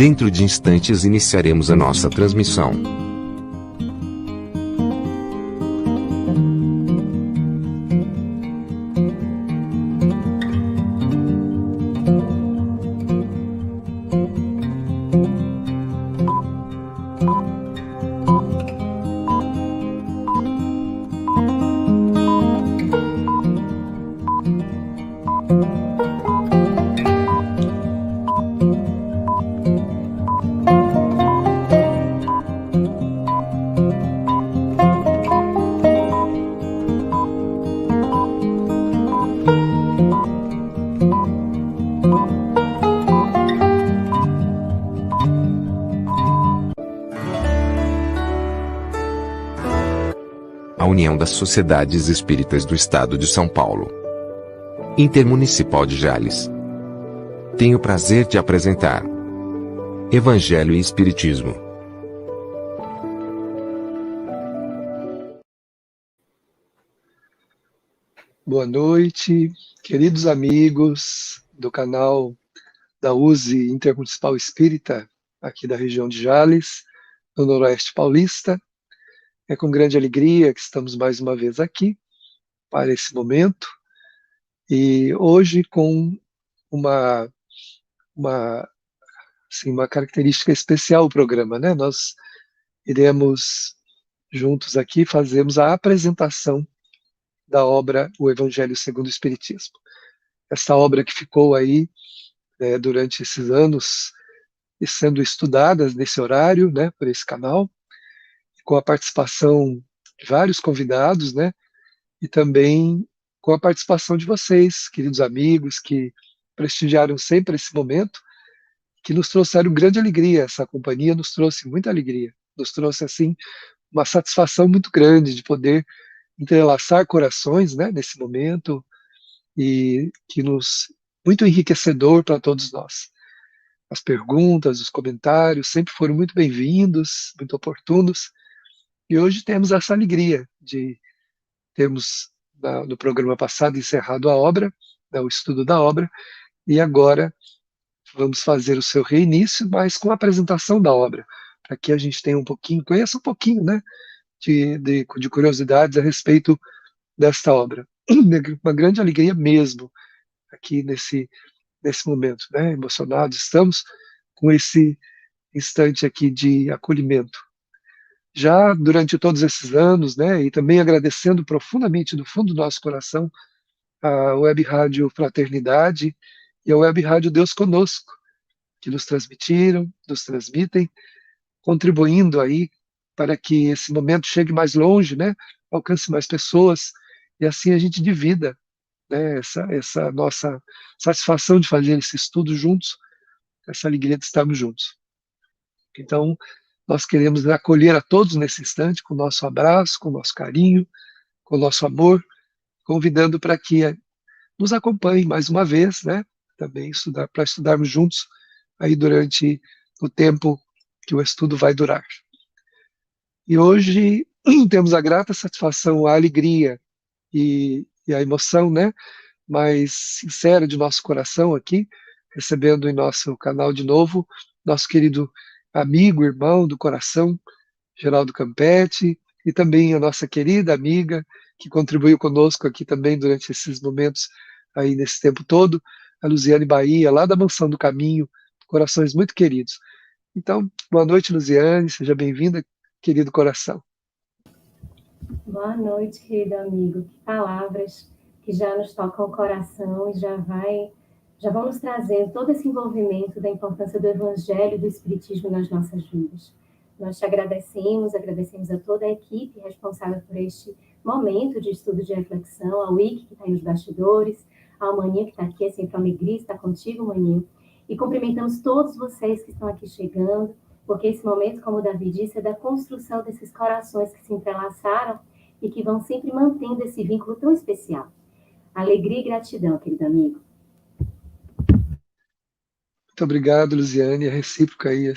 Dentro de instantes iniciaremos a nossa transmissão. A União das Sociedades Espíritas do Estado de São Paulo, Intermunicipal de Jales, tem o prazer de apresentar Evangelho e Espiritismo. Boa noite, queridos amigos do canal da USE Intermunicipal Espírita, aqui da região de Jales, no Noroeste Paulista. É com grande alegria que estamos mais uma vez aqui para esse momento, e hoje com uma característica especial o programa, né? Nós iremos juntos aqui fazermos a apresentação da obra O Evangelho segundo o Espiritismo. Essa obra que ficou aí durante esses anos e sendo estudada nesse horário, né, por esse canal, com a participação de vários convidados, né, e também com a participação de vocês, queridos amigos, que prestigiaram sempre esse momento, que nos trouxeram grande alegria. Essa companhia nos trouxe muita alegria, nos trouxe, assim, uma satisfação muito grande de poder entrelaçar corações, né, nesse momento, e que muito enriquecedor para todos nós. As perguntas, os comentários sempre foram muito bem-vindos, muito oportunos, e hoje temos essa alegria de termos, no programa passado, encerrado a obra, o estudo da obra, e agora vamos fazer o seu reinício, mas com a apresentação da obra, para que a gente tenha conheça um pouquinho, né, de curiosidades a respeito desta obra. Uma grande alegria mesmo, aqui nesse momento, né, emocionados estamos com esse instante aqui de acolhimento. Já durante todos esses anos, né, e também agradecendo profundamente do fundo do nosso coração a Web Rádio Fraternidade e a Web Rádio Deus Conosco, que nos transmitem, contribuindo aí para que esse momento chegue mais longe, né, alcance mais pessoas, e assim a gente divida, né, essa nossa satisfação de fazer esse estudo juntos, essa alegria de estarmos juntos. Então, nós queremos acolher a todos nesse instante com o nosso abraço, com o nosso carinho, com o nosso amor, convidando para que nos acompanhem mais uma vez, né, também para estudarmos juntos aí durante o tempo que o estudo vai durar. E hoje temos a grata satisfação, a alegria e a emoção, né, mais sincera de nosso coração aqui, recebendo em nosso canal de novo nosso querido amigo, irmão do coração, Geraldo Campetti, e também a nossa querida amiga, que contribuiu conosco aqui também durante esses momentos, aí nesse tempo todo, a Luziane Bahia, lá da Mansão do Caminho, corações muito queridos. Então, boa noite, Luziane, seja bem-vinda, querido coração. Boa noite, querido amigo. Que palavras que já nos tocam o coração e já vão nos trazendo todo esse envolvimento da importância do Evangelho e do Espiritismo nas nossas vidas. Nós te agradecemos a toda a equipe responsável por este momento de estudo de reflexão, ao Wiki, que está aí nos bastidores, ao Maninho, que está aqui, é sempre uma alegria estar contigo, Maninho. E cumprimentamos todos vocês que estão aqui chegando, porque esse momento, como o Davi disse, é da construção desses corações que se entrelaçaram e que vão sempre mantendo esse vínculo tão especial. Alegria e gratidão, querido amigo. Muito obrigado, Luziane, é recíproca aí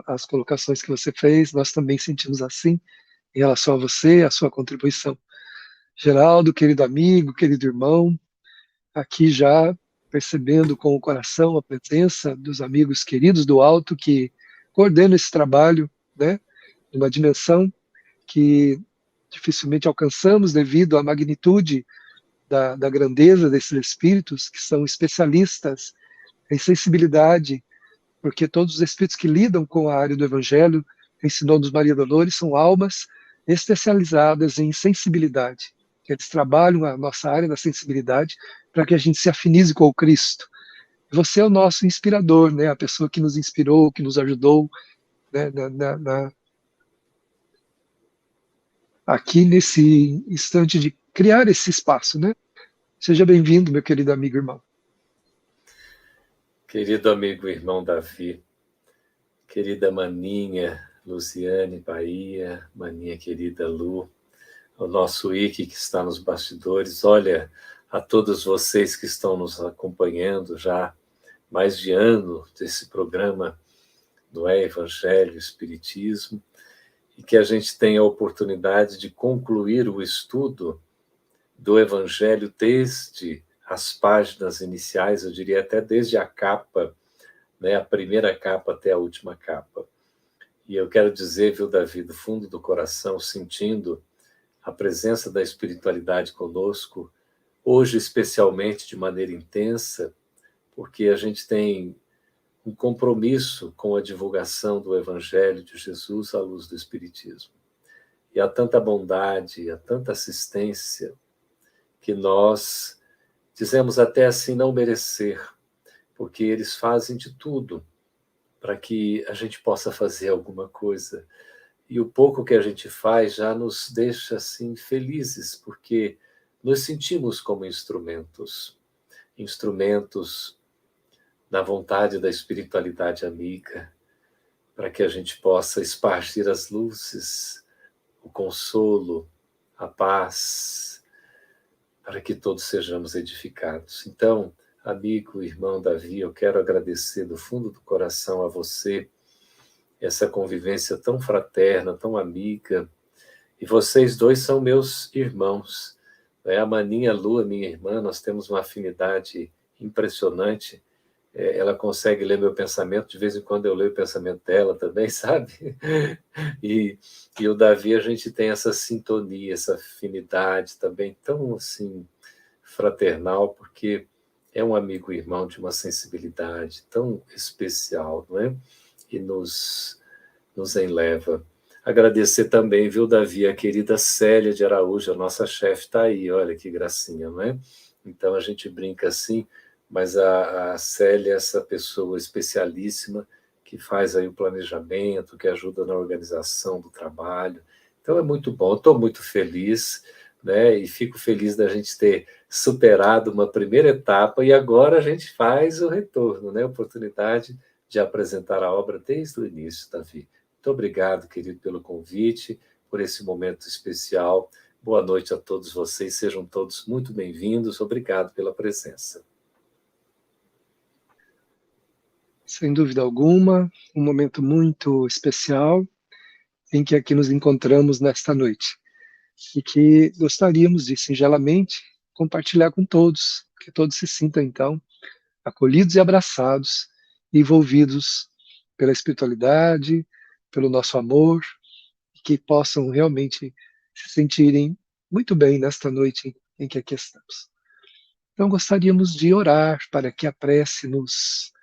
as colocações que você fez, nós também sentimos assim em relação a você, a sua contribuição. Geraldo, querido amigo, querido irmão, aqui já percebendo com o coração a presença dos amigos queridos do alto que coordenam esse trabalho, né, numa dimensão que dificilmente alcançamos devido à magnitude da grandeza desses espíritos, que são especialistas em sensibilidade, porque todos os espíritos que lidam com a área do Evangelho, ensinou-nos Maria Dolores, são almas especializadas em sensibilidade. Eles trabalham a nossa área da sensibilidade para que a gente se afinize com o Cristo. Você é o nosso inspirador, né? A pessoa que nos inspirou, que nos ajudou, né? Aqui nesse instante de criar esse espaço, né? Seja bem-vindo, meu querido amigo e irmão. Querido amigo e irmão Davi, querida maninha Luciane Bahia, maninha querida Lu, o nosso Ike que está nos bastidores, olha, a todos vocês que estão nos acompanhando já mais de ano desse programa do Evangelho Espiritismo, e que a gente tenha a oportunidade de concluir o estudo do Evangelho desde as páginas iniciais, eu diria até desde a capa, né, a primeira capa até a última capa. E eu quero dizer, viu, Davi, do fundo do coração, sentindo a presença da espiritualidade conosco, hoje especialmente de maneira intensa, porque a gente tem um compromisso com a divulgação do Evangelho de Jesus à luz do Espiritismo. E há tanta bondade, há tanta assistência, que nós dizemos até assim não merecer, porque eles fazem de tudo para que a gente possa fazer alguma coisa. E o pouco que a gente faz já nos deixa assim felizes, porque nos sentimos como instrumentos na vontade da espiritualidade amiga, para que a gente possa espargir as luzes, o consolo, a paz, para que todos sejamos edificados. Então, amigo, irmão Davi, eu quero agradecer do fundo do coração a você, essa convivência tão fraterna, tão amiga, e vocês dois são meus irmãos, né? A maninha Lu, minha irmã, nós temos uma afinidade impressionante, ela consegue ler meu pensamento, de vez em quando eu leio o pensamento dela também, sabe? E o Davi, a gente tem essa sintonia, essa afinidade também tão assim fraternal, porque é um amigo e irmão de uma sensibilidade tão especial, não é? E nos enleva. Agradecer também, viu, Davi, a querida Célia de Araújo, a nossa chefe está aí, olha que gracinha, não é? Então a gente brinca assim, mas a Célia é essa pessoa especialíssima que faz aí o planejamento, que ajuda na organização do trabalho. Então é muito bom, estou muito feliz, né? E fico feliz da gente ter superado uma primeira etapa e agora a gente faz o retorno, né? Oportunidade de apresentar a obra desde o início, Davi. Muito obrigado, querido, pelo convite, por esse momento especial. Boa noite a todos vocês, sejam todos muito bem-vindos. Obrigado pela presença. Sem dúvida alguma, um momento muito especial em que aqui nos encontramos nesta noite e que gostaríamos de singelamente compartilhar com todos, que todos se sintam então acolhidos e abraçados, envolvidos pela espiritualidade, pelo nosso amor, e que possam realmente se sentirem muito bem nesta noite em que aqui estamos. Então gostaríamos de orar para que a prece nos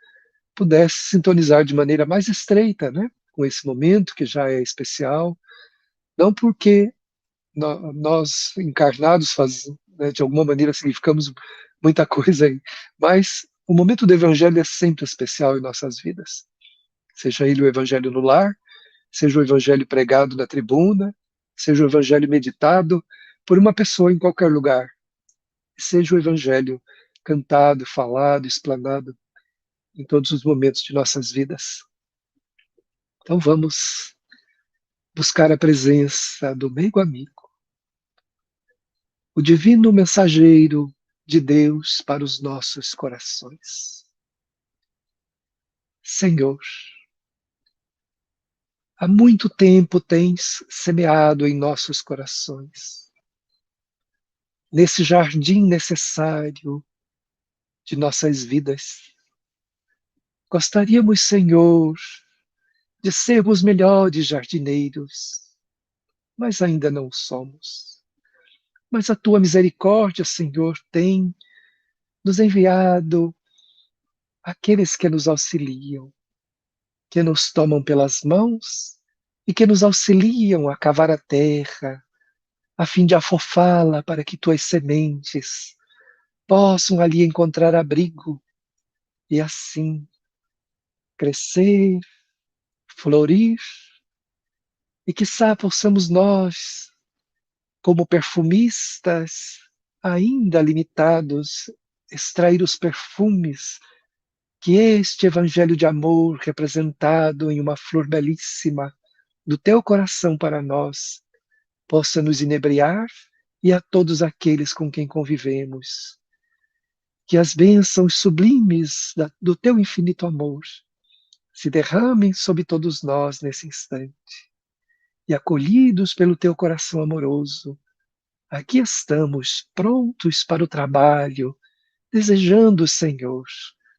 pudesse sintonizar de maneira mais estreita, né, com esse momento que já é especial, não porque nós encarnados né, de alguma maneira significamos muita coisa aí, mas o momento do Evangelho é sempre especial em nossas vidas, seja ele o Evangelho no lar, seja o Evangelho pregado na tribuna, seja o Evangelho meditado por uma pessoa em qualquer lugar, seja o Evangelho cantado, falado, explanado em todos os momentos de nossas vidas. Então vamos buscar a presença do meigo amigo, o divino mensageiro de Deus para os nossos corações. Senhor, há muito tempo tens semeado em nossos corações, nesse jardim necessário de nossas vidas. Gostaríamos, Senhor, de sermos melhores jardineiros, mas ainda não somos. Mas a tua misericórdia, Senhor, tem nos enviado aqueles que nos auxiliam, que nos tomam pelas mãos e que nos auxiliam a cavar a terra, a fim de afofá-la para que tuas sementes possam ali encontrar abrigo e assim crescer, florir, e quiçá possamos nós, como perfumistas, ainda limitados, extrair os perfumes que este evangelho de amor, representado em uma flor belíssima do teu coração para nós, possa nos inebriar e a todos aqueles com quem convivemos. Que as bênçãos sublimes do teu infinito amor se derramem sobre todos nós nesse instante. E acolhidos pelo teu coração amoroso, aqui estamos, prontos para o trabalho, desejando, Senhor,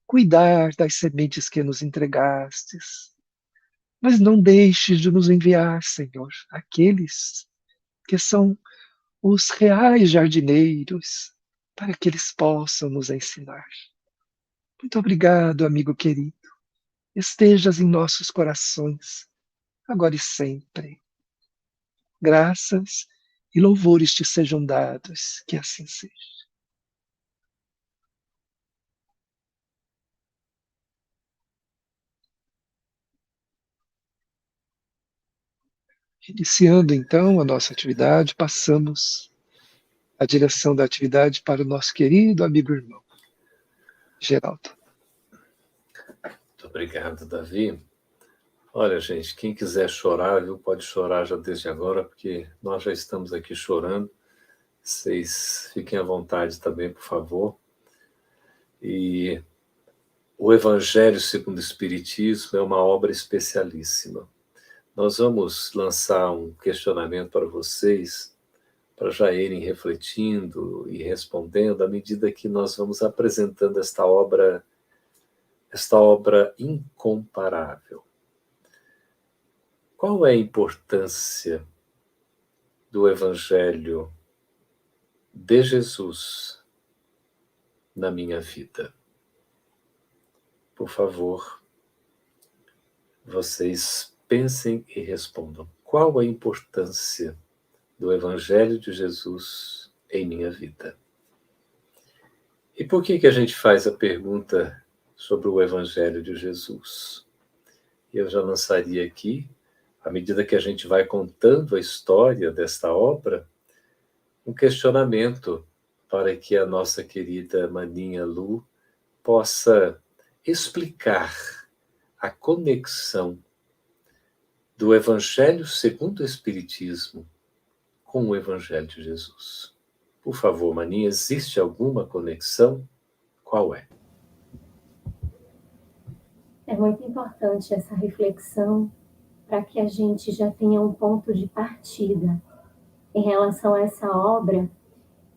cuidar das sementes que nos entregastes. Mas não deixes de nos enviar, Senhor, aqueles que são os reais jardineiros, para que eles possam nos ensinar. Muito obrigado, amigo querido. Estejas em nossos corações, agora e sempre. Graças e louvores te sejam dados, que assim seja. Iniciando então a nossa atividade, passamos a direção da atividade para o nosso querido amigo irmão, Geraldo. Muito obrigado, Davi. Olha, gente, quem quiser chorar, viu, pode chorar já desde agora, porque nós já estamos aqui chorando. Vocês fiquem à vontade também, por favor. E o Evangelho segundo o Espiritismo é uma obra especialíssima. Nós vamos lançar um questionamento para vocês, para já irem refletindo e respondendo à medida que nós vamos apresentando esta obra incomparável. Qual é a importância do Evangelho de Jesus na minha vida? Por favor, vocês pensem e respondam. Qual a importância do Evangelho de Jesus em minha vida? E por que a gente faz a pergunta sobre o Evangelho de Jesus? Eu já lançaria aqui, à medida que a gente vai contando a história desta obra, um questionamento para que a nossa querida Maninha Lu possa explicar a conexão do Evangelho segundo o Espiritismo com o Evangelho de Jesus. Por favor, Maninha, existe alguma conexão? Qual é? É muito importante essa reflexão para que a gente já tenha um ponto de partida em relação a essa obra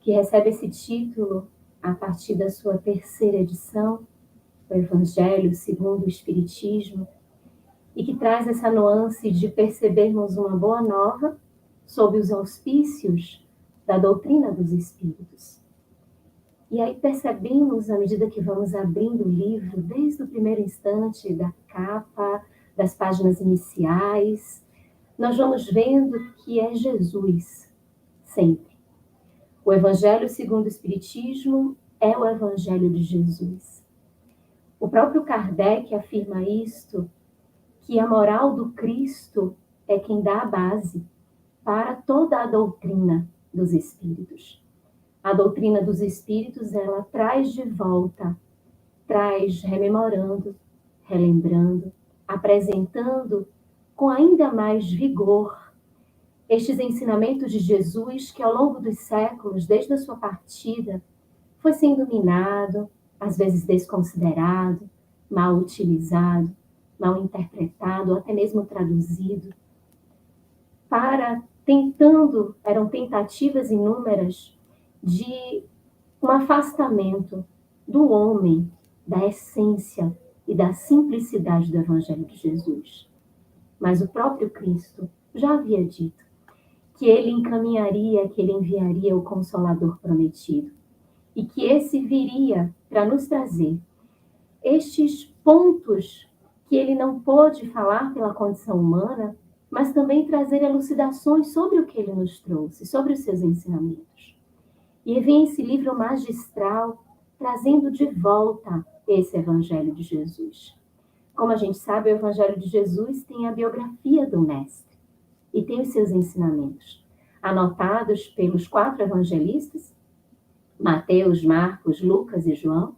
que recebe esse título a partir da sua terceira edição, o Evangelho segundo o Espiritismo, e que traz essa nuance de percebermos uma boa nova sob os auspícios da doutrina dos Espíritos. E aí percebemos, à medida que vamos abrindo o livro, desde o primeiro instante da capa, das páginas iniciais, nós vamos vendo que é Jesus, sempre. O Evangelho segundo o Espiritismo é o Evangelho de Jesus. O próprio Kardec afirma isto, que a moral do Cristo é quem dá a base para toda a doutrina dos Espíritos. A doutrina dos Espíritos, ela traz de volta, traz rememorando, relembrando, apresentando com ainda mais vigor estes ensinamentos de Jesus que ao longo dos séculos, desde a sua partida, foi sendo minado, às vezes desconsiderado, mal utilizado, mal interpretado, ou até mesmo traduzido, eram tentativas inúmeras de um afastamento do homem, da essência e da simplicidade do Evangelho de Jesus. Mas o próprio Cristo já havia dito que ele encaminharia, que ele enviaria o Consolador prometido e que esse viria para nos trazer estes pontos que ele não pôde falar pela condição humana, mas também trazer elucidações sobre o que ele nos trouxe, sobre os seus ensinamentos. E vem esse livro magistral trazendo de volta esse Evangelho de Jesus. Como a gente sabe, o Evangelho de Jesus tem a biografia do Mestre e tem os seus ensinamentos, anotados pelos 4 evangelistas, Mateus, Marcos, Lucas e João,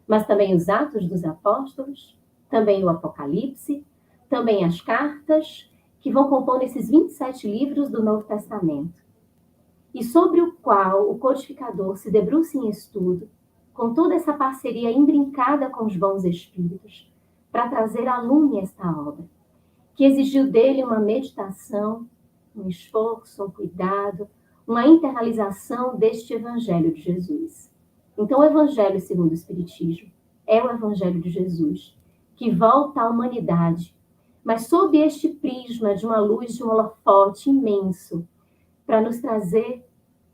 mas também os Atos dos Apóstolos, também o Apocalipse, também as cartas, que vão compor esses 27 livros do Novo Testamento, e sobre o qual o codificador se debruça em estudo, com toda essa parceria imbrincada com os bons espíritos, para trazer à lume esta obra, que exigiu dele uma meditação, um esforço, um cuidado, uma internalização deste Evangelho de Jesus. Então, o Evangelho segundo o Espiritismo é o Evangelho de Jesus, que volta à humanidade, mas sob este prisma de uma luz de um holofote imenso, para nos trazer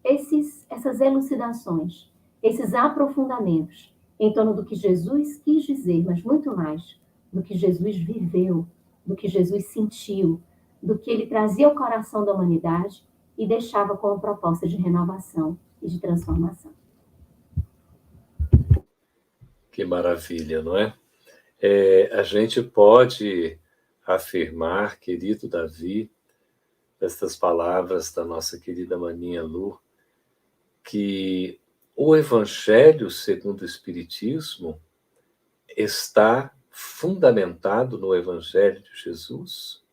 essas elucidações, esses aprofundamentos em torno do que Jesus quis dizer, mas muito mais do que Jesus viveu, do que Jesus sentiu, do que ele trazia ao coração da humanidade e deixava como proposta de renovação e de transformação. Que maravilha, não é? A gente pode afirmar, querido Davi, estas palavras da nossa querida maninha Lu, que o Evangelho segundo o Espiritismo está fundamentado no Evangelho de Jesus?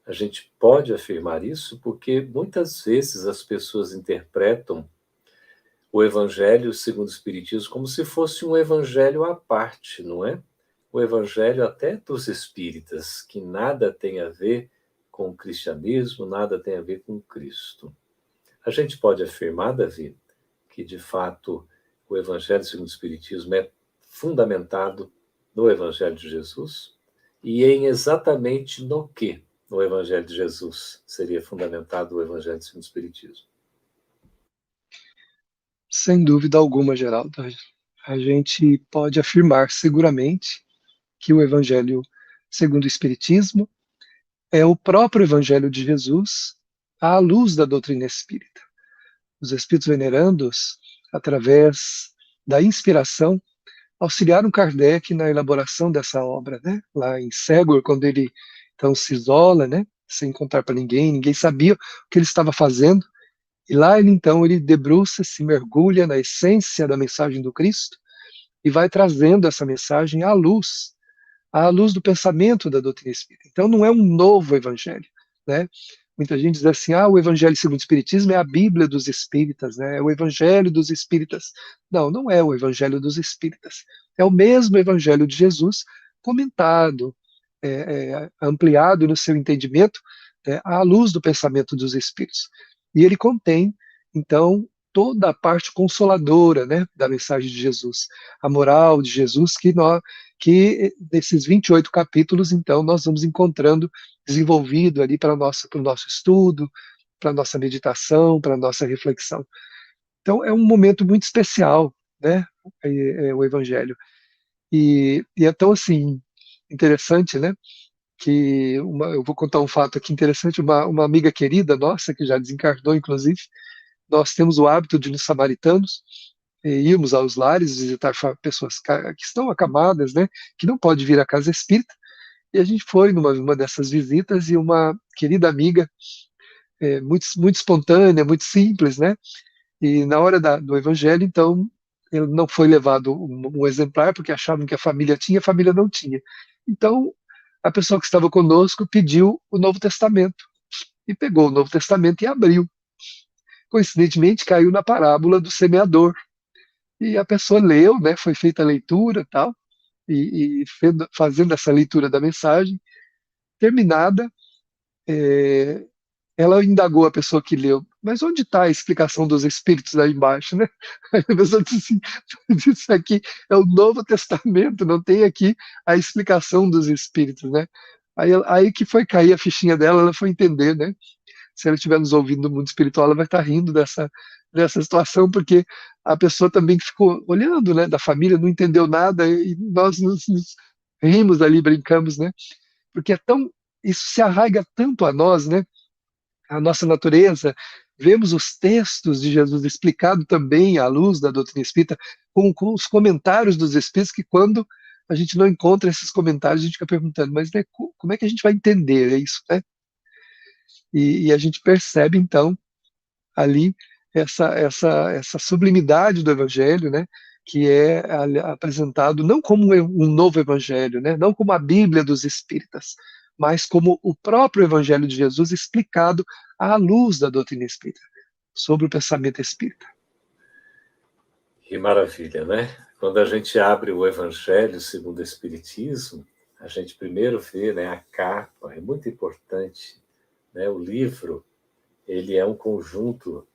A gente pode afirmar isso porque muitas vezes as pessoas interpretam o Evangelho segundo o Espiritismo como se fosse um evangelho à parte, não é? O Evangelho até dos espíritas, que nada tem a ver com o cristianismo, nada tem a ver com Cristo. A gente pode afirmar, Davi, que de fato o Evangelho segundo o Espiritismo é fundamentado no Evangelho de Jesus? E em exatamente no que no Evangelho de Jesus seria fundamentado o Evangelho segundo o Espiritismo? Sem dúvida alguma, Geraldo. A gente pode afirmar seguramente que o Evangelho segundo o Espiritismo é o próprio Evangelho de Jesus à luz da doutrina espírita. Os espíritos venerandos, através da inspiração, auxiliaram Kardec na elaboração dessa obra, né? Lá em Ségor, quando ele então se isola, né? Sem contar para ninguém, ninguém sabia o que ele estava fazendo. E lá ele debruça, se mergulha na essência da mensagem do Cristo e vai trazendo essa mensagem à luz do pensamento da doutrina espírita. Então não é um novo evangelho, né? Muita gente diz assim, o Evangelho segundo o Espiritismo é a Bíblia dos Espíritas, né? É o Evangelho dos Espíritas. Não, não é o Evangelho dos Espíritas. É o mesmo Evangelho de Jesus, comentado, ampliado no seu entendimento, à luz do pensamento dos Espíritos. E ele contém, então, toda a parte consoladora, né, da mensagem de Jesus, a moral de Jesus, que nesses 28 capítulos, então, nós vamos encontrando desenvolvido ali para o nosso estudo, para a nossa meditação, para a nossa reflexão. Então, é um momento muito especial, né, o Evangelho. E é tão, assim, interessante, né, que eu vou contar um fato aqui interessante, uma amiga querida nossa, que já desencarnou, inclusive, nós temos o hábito de, nos samaritanos, irmos aos lares, visitar pessoas que estão acamadas, né, que não pode vir à casa espírita, e a gente foi numa dessas visitas e uma querida amiga, muito, muito espontânea, muito simples, né, e na hora do evangelho, então, ele não foi levado um exemplar, porque achavam que a família tinha, a família não tinha. Então, a pessoa que estava conosco pediu o Novo Testamento, e pegou o Novo Testamento e abriu. Coincidentemente, caiu na parábola do semeador. E a pessoa leu, né, foi feita a leitura tal, e fazendo essa leitura da mensagem, terminada, ela indagou a pessoa que leu, mas onde está a explicação dos espíritos aí embaixo, né? Aí a pessoa disse assim, isso aqui é o Novo Testamento, não tem aqui a explicação dos espíritos, né? Aí que foi cair a fichinha dela, ela foi entender, né? Se ela estiver nos ouvindo do mundo espiritual, ela vai estar rindo dessa situação, porque a pessoa também ficou olhando, né? Da família, não entendeu nada, e nós nos rimos ali, brincamos, né? Porque isso se arraiga tanto a nós, né? A nossa natureza, vemos os textos de Jesus explicado também à luz da doutrina espírita, com os comentários dos espíritos, que quando a gente não encontra esses comentários, a gente fica perguntando, mas né, como é que a gente vai entender isso, né? E a gente percebe, então, ali essa sublimidade do Evangelho, né? Que é apresentado não como um novo Evangelho, né? Não como a Bíblia dos Espíritas, mas como o próprio Evangelho de Jesus explicado à luz da doutrina espírita, sobre o pensamento espírita. Que maravilha, né? Quando a gente abre o Evangelho segundo o Espiritismo, a gente primeiro vê, né, a capa, é muito importante, né? O livro, ele é um conjunto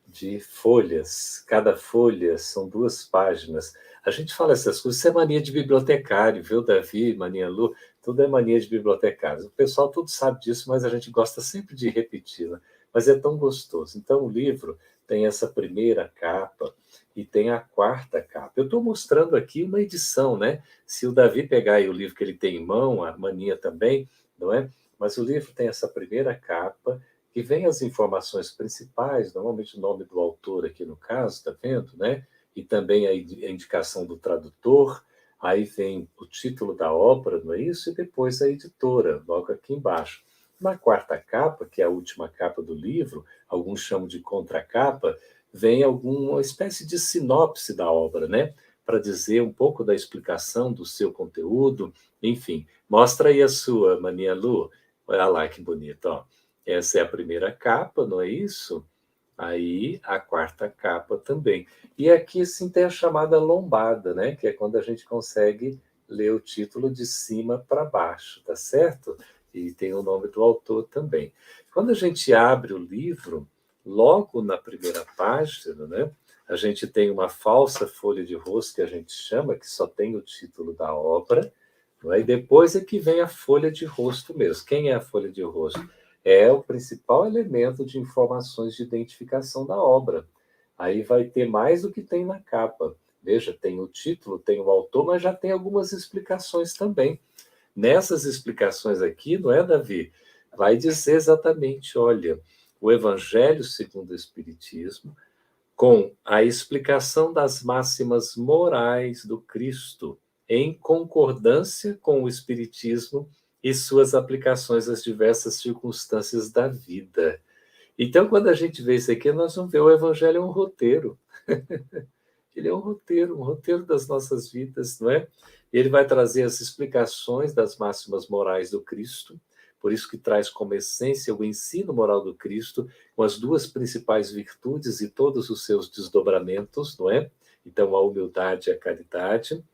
de folhas, cada folha são 2 páginas. A gente fala essas coisas, isso é mania de bibliotecário, viu, Davi, mania Lu, tudo é mania de bibliotecário. O pessoal tudo sabe disso, mas a gente gosta sempre de repetir, né? Mas é tão gostoso. Então, o livro tem essa primeira capa e tem a 4ª capa. Eu estou mostrando aqui uma edição, né? Se o Davi pegar aí o livro que ele tem em mão, a mania também, não é? Mas o livro tem essa primeira capa, que vem as informações principais, normalmente o nome do autor aqui no caso, tá vendo, né? E também a indicação do tradutor, aí vem o título da obra, não é isso? E depois a editora, logo aqui embaixo. Na 4ª capa, que é a última capa do livro, alguns chamam de contracapa, vem alguma espécie de sinopse da obra, né? Para dizer um pouco da explicação do seu conteúdo, enfim. Mostra aí a sua, Mania Lu. Olha lá que bonito, ó. Essa é a primeira capa, não é isso? Aí a 4ª capa também. E aqui sim tem a chamada lombada, né? Que é quando a gente consegue ler o título de cima para baixo, tá certo? E tem o nome do autor também. Quando a gente abre o livro, logo na primeira página, né? A gente tem uma falsa folha de rosto que a gente chama, que só tem o título da obra, não é? E depois é que vem a folha de rosto mesmo. Quem é a folha de rosto? É o principal elemento de informações de identificação da obra. Aí vai ter mais do que tem na capa. Veja, tem o título, tem o autor, mas já tem algumas explicações também. Nessas explicações aqui, não é, Davi? Vai dizer exatamente, olha, o Evangelho segundo o Espiritismo, com a explicação das máximas morais do Cristo, em concordância com o Espiritismo e suas aplicações às diversas circunstâncias da vida. Então, quando a gente vê isso aqui, nós vamos ver o Evangelho é um roteiro. Ele é um roteiro das nossas vidas, não é? Ele vai trazer as explicações das máximas morais do Cristo, por isso que traz como essência o ensino moral do Cristo, com as 2 principais virtudes e todos os seus desdobramentos, não é? Então, a humildade e a caridade,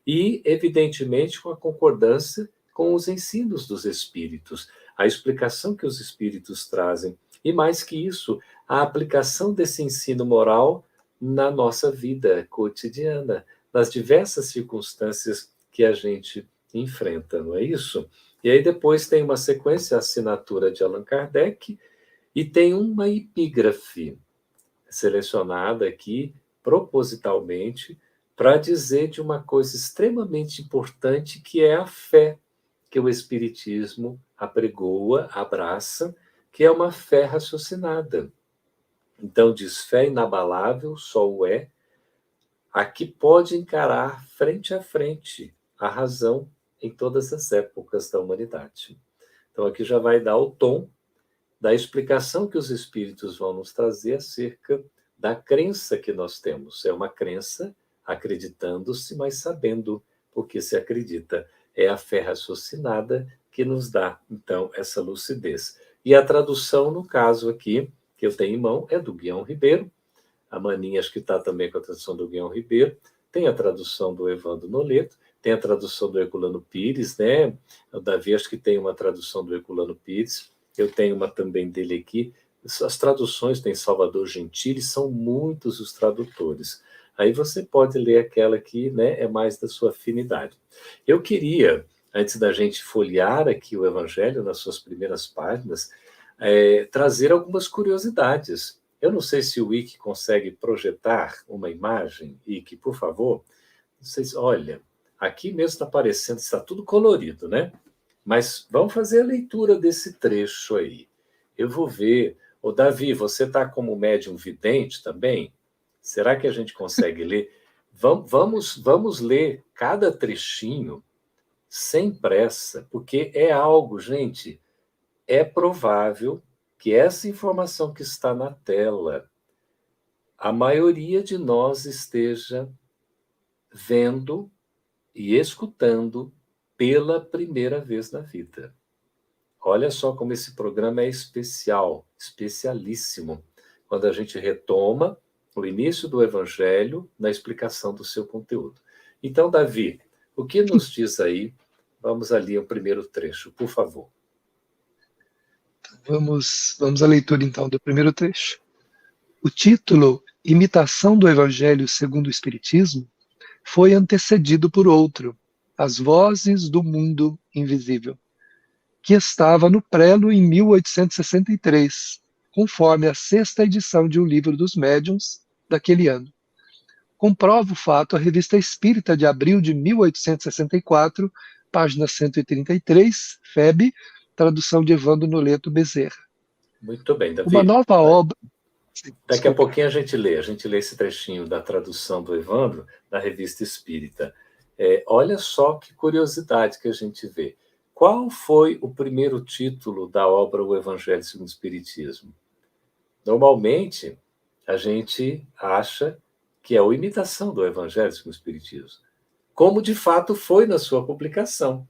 e, evidentemente, com a concordância com os ensinos dos espíritos, a explicação que os espíritos trazem, e mais que isso, a aplicação desse ensino moral na nossa vida cotidiana, nas diversas circunstâncias que a gente enfrenta, não é isso? E aí depois tem uma sequência, a assinatura de Allan Kardec, e tem uma epígrafe selecionada aqui propositalmente para dizer de uma coisa extremamente importante, que é a fé que o Espiritismo apregoa, abraça, que é uma fé raciocinada. Então diz, fé inabalável só o é a que pode encarar frente a frente a razão em todas as épocas da humanidade. Então aqui já vai dar o tom da explicação que os espíritos vão nos trazer acerca da crença que nós temos. É uma crença acreditando-se, mas sabendo o que se acredita. É a fé raciocinada que nos dá, então, essa lucidez. E a tradução, no caso aqui, que eu tenho em mão, é do Guião Ribeiro. A Maninha, acho que está também com a tradução do Guião Ribeiro. Tem a tradução do Evandro Noleto, tem a tradução do Herculano Pires, né? O Davi, acho que tem uma tradução do Herculano Pires. Eu tenho uma também dele aqui, As traduções tem Salvador Gentili, são muitos os tradutores. Aí você pode ler aquela que, né, é mais da sua afinidade. Eu queria, antes da gente folhear aqui o Evangelho, nas suas primeiras páginas, trazer algumas curiosidades. Eu não sei se o Wiki consegue projetar uma imagem, Wiki, por favor. Vocês, olha, aqui mesmo está aparecendo, está tudo colorido, né? Mas vamos fazer a leitura desse trecho aí. Eu vou ver. Ô, Davi, você está como médium vidente também? Será que a gente consegue ler? Vamos ler cada trechinho sem pressa, porque é algo, gente, é provável que essa informação que está na tela, a maioria de nós esteja vendo e escutando pela primeira vez na vida. Olha só como esse programa é especial, especialíssimo, quando a gente retoma o início do Evangelho na explicação do seu conteúdo. Então, Davi, o que nos diz aí? Vamos ali ao primeiro trecho, por favor. Vamos à leitura, então, do primeiro trecho. O título, Imitação do Evangelho segundo o Espiritismo, foi antecedido por outro, As Vozes do Mundo Invisível, que estava no prelo em 1863, conforme a 6ª edição de O Livro dos Médiuns daquele ano. Comprova o fato a Revista Espírita de abril de 1864, página 133, FEB, tradução de Evandro Noleto Bezerra. Muito bem, Davi. Uma nova obra... Daqui a pouquinho a gente lê esse trechinho da tradução do Evandro, da Revista Espírita. Olha só que curiosidade que a gente vê. Qual foi o primeiro título da obra O Evangelho segundo o Espiritismo? Normalmente, a gente acha que é a imitação do Evangelho segundo o Espiritismo, como de fato foi na sua publicação.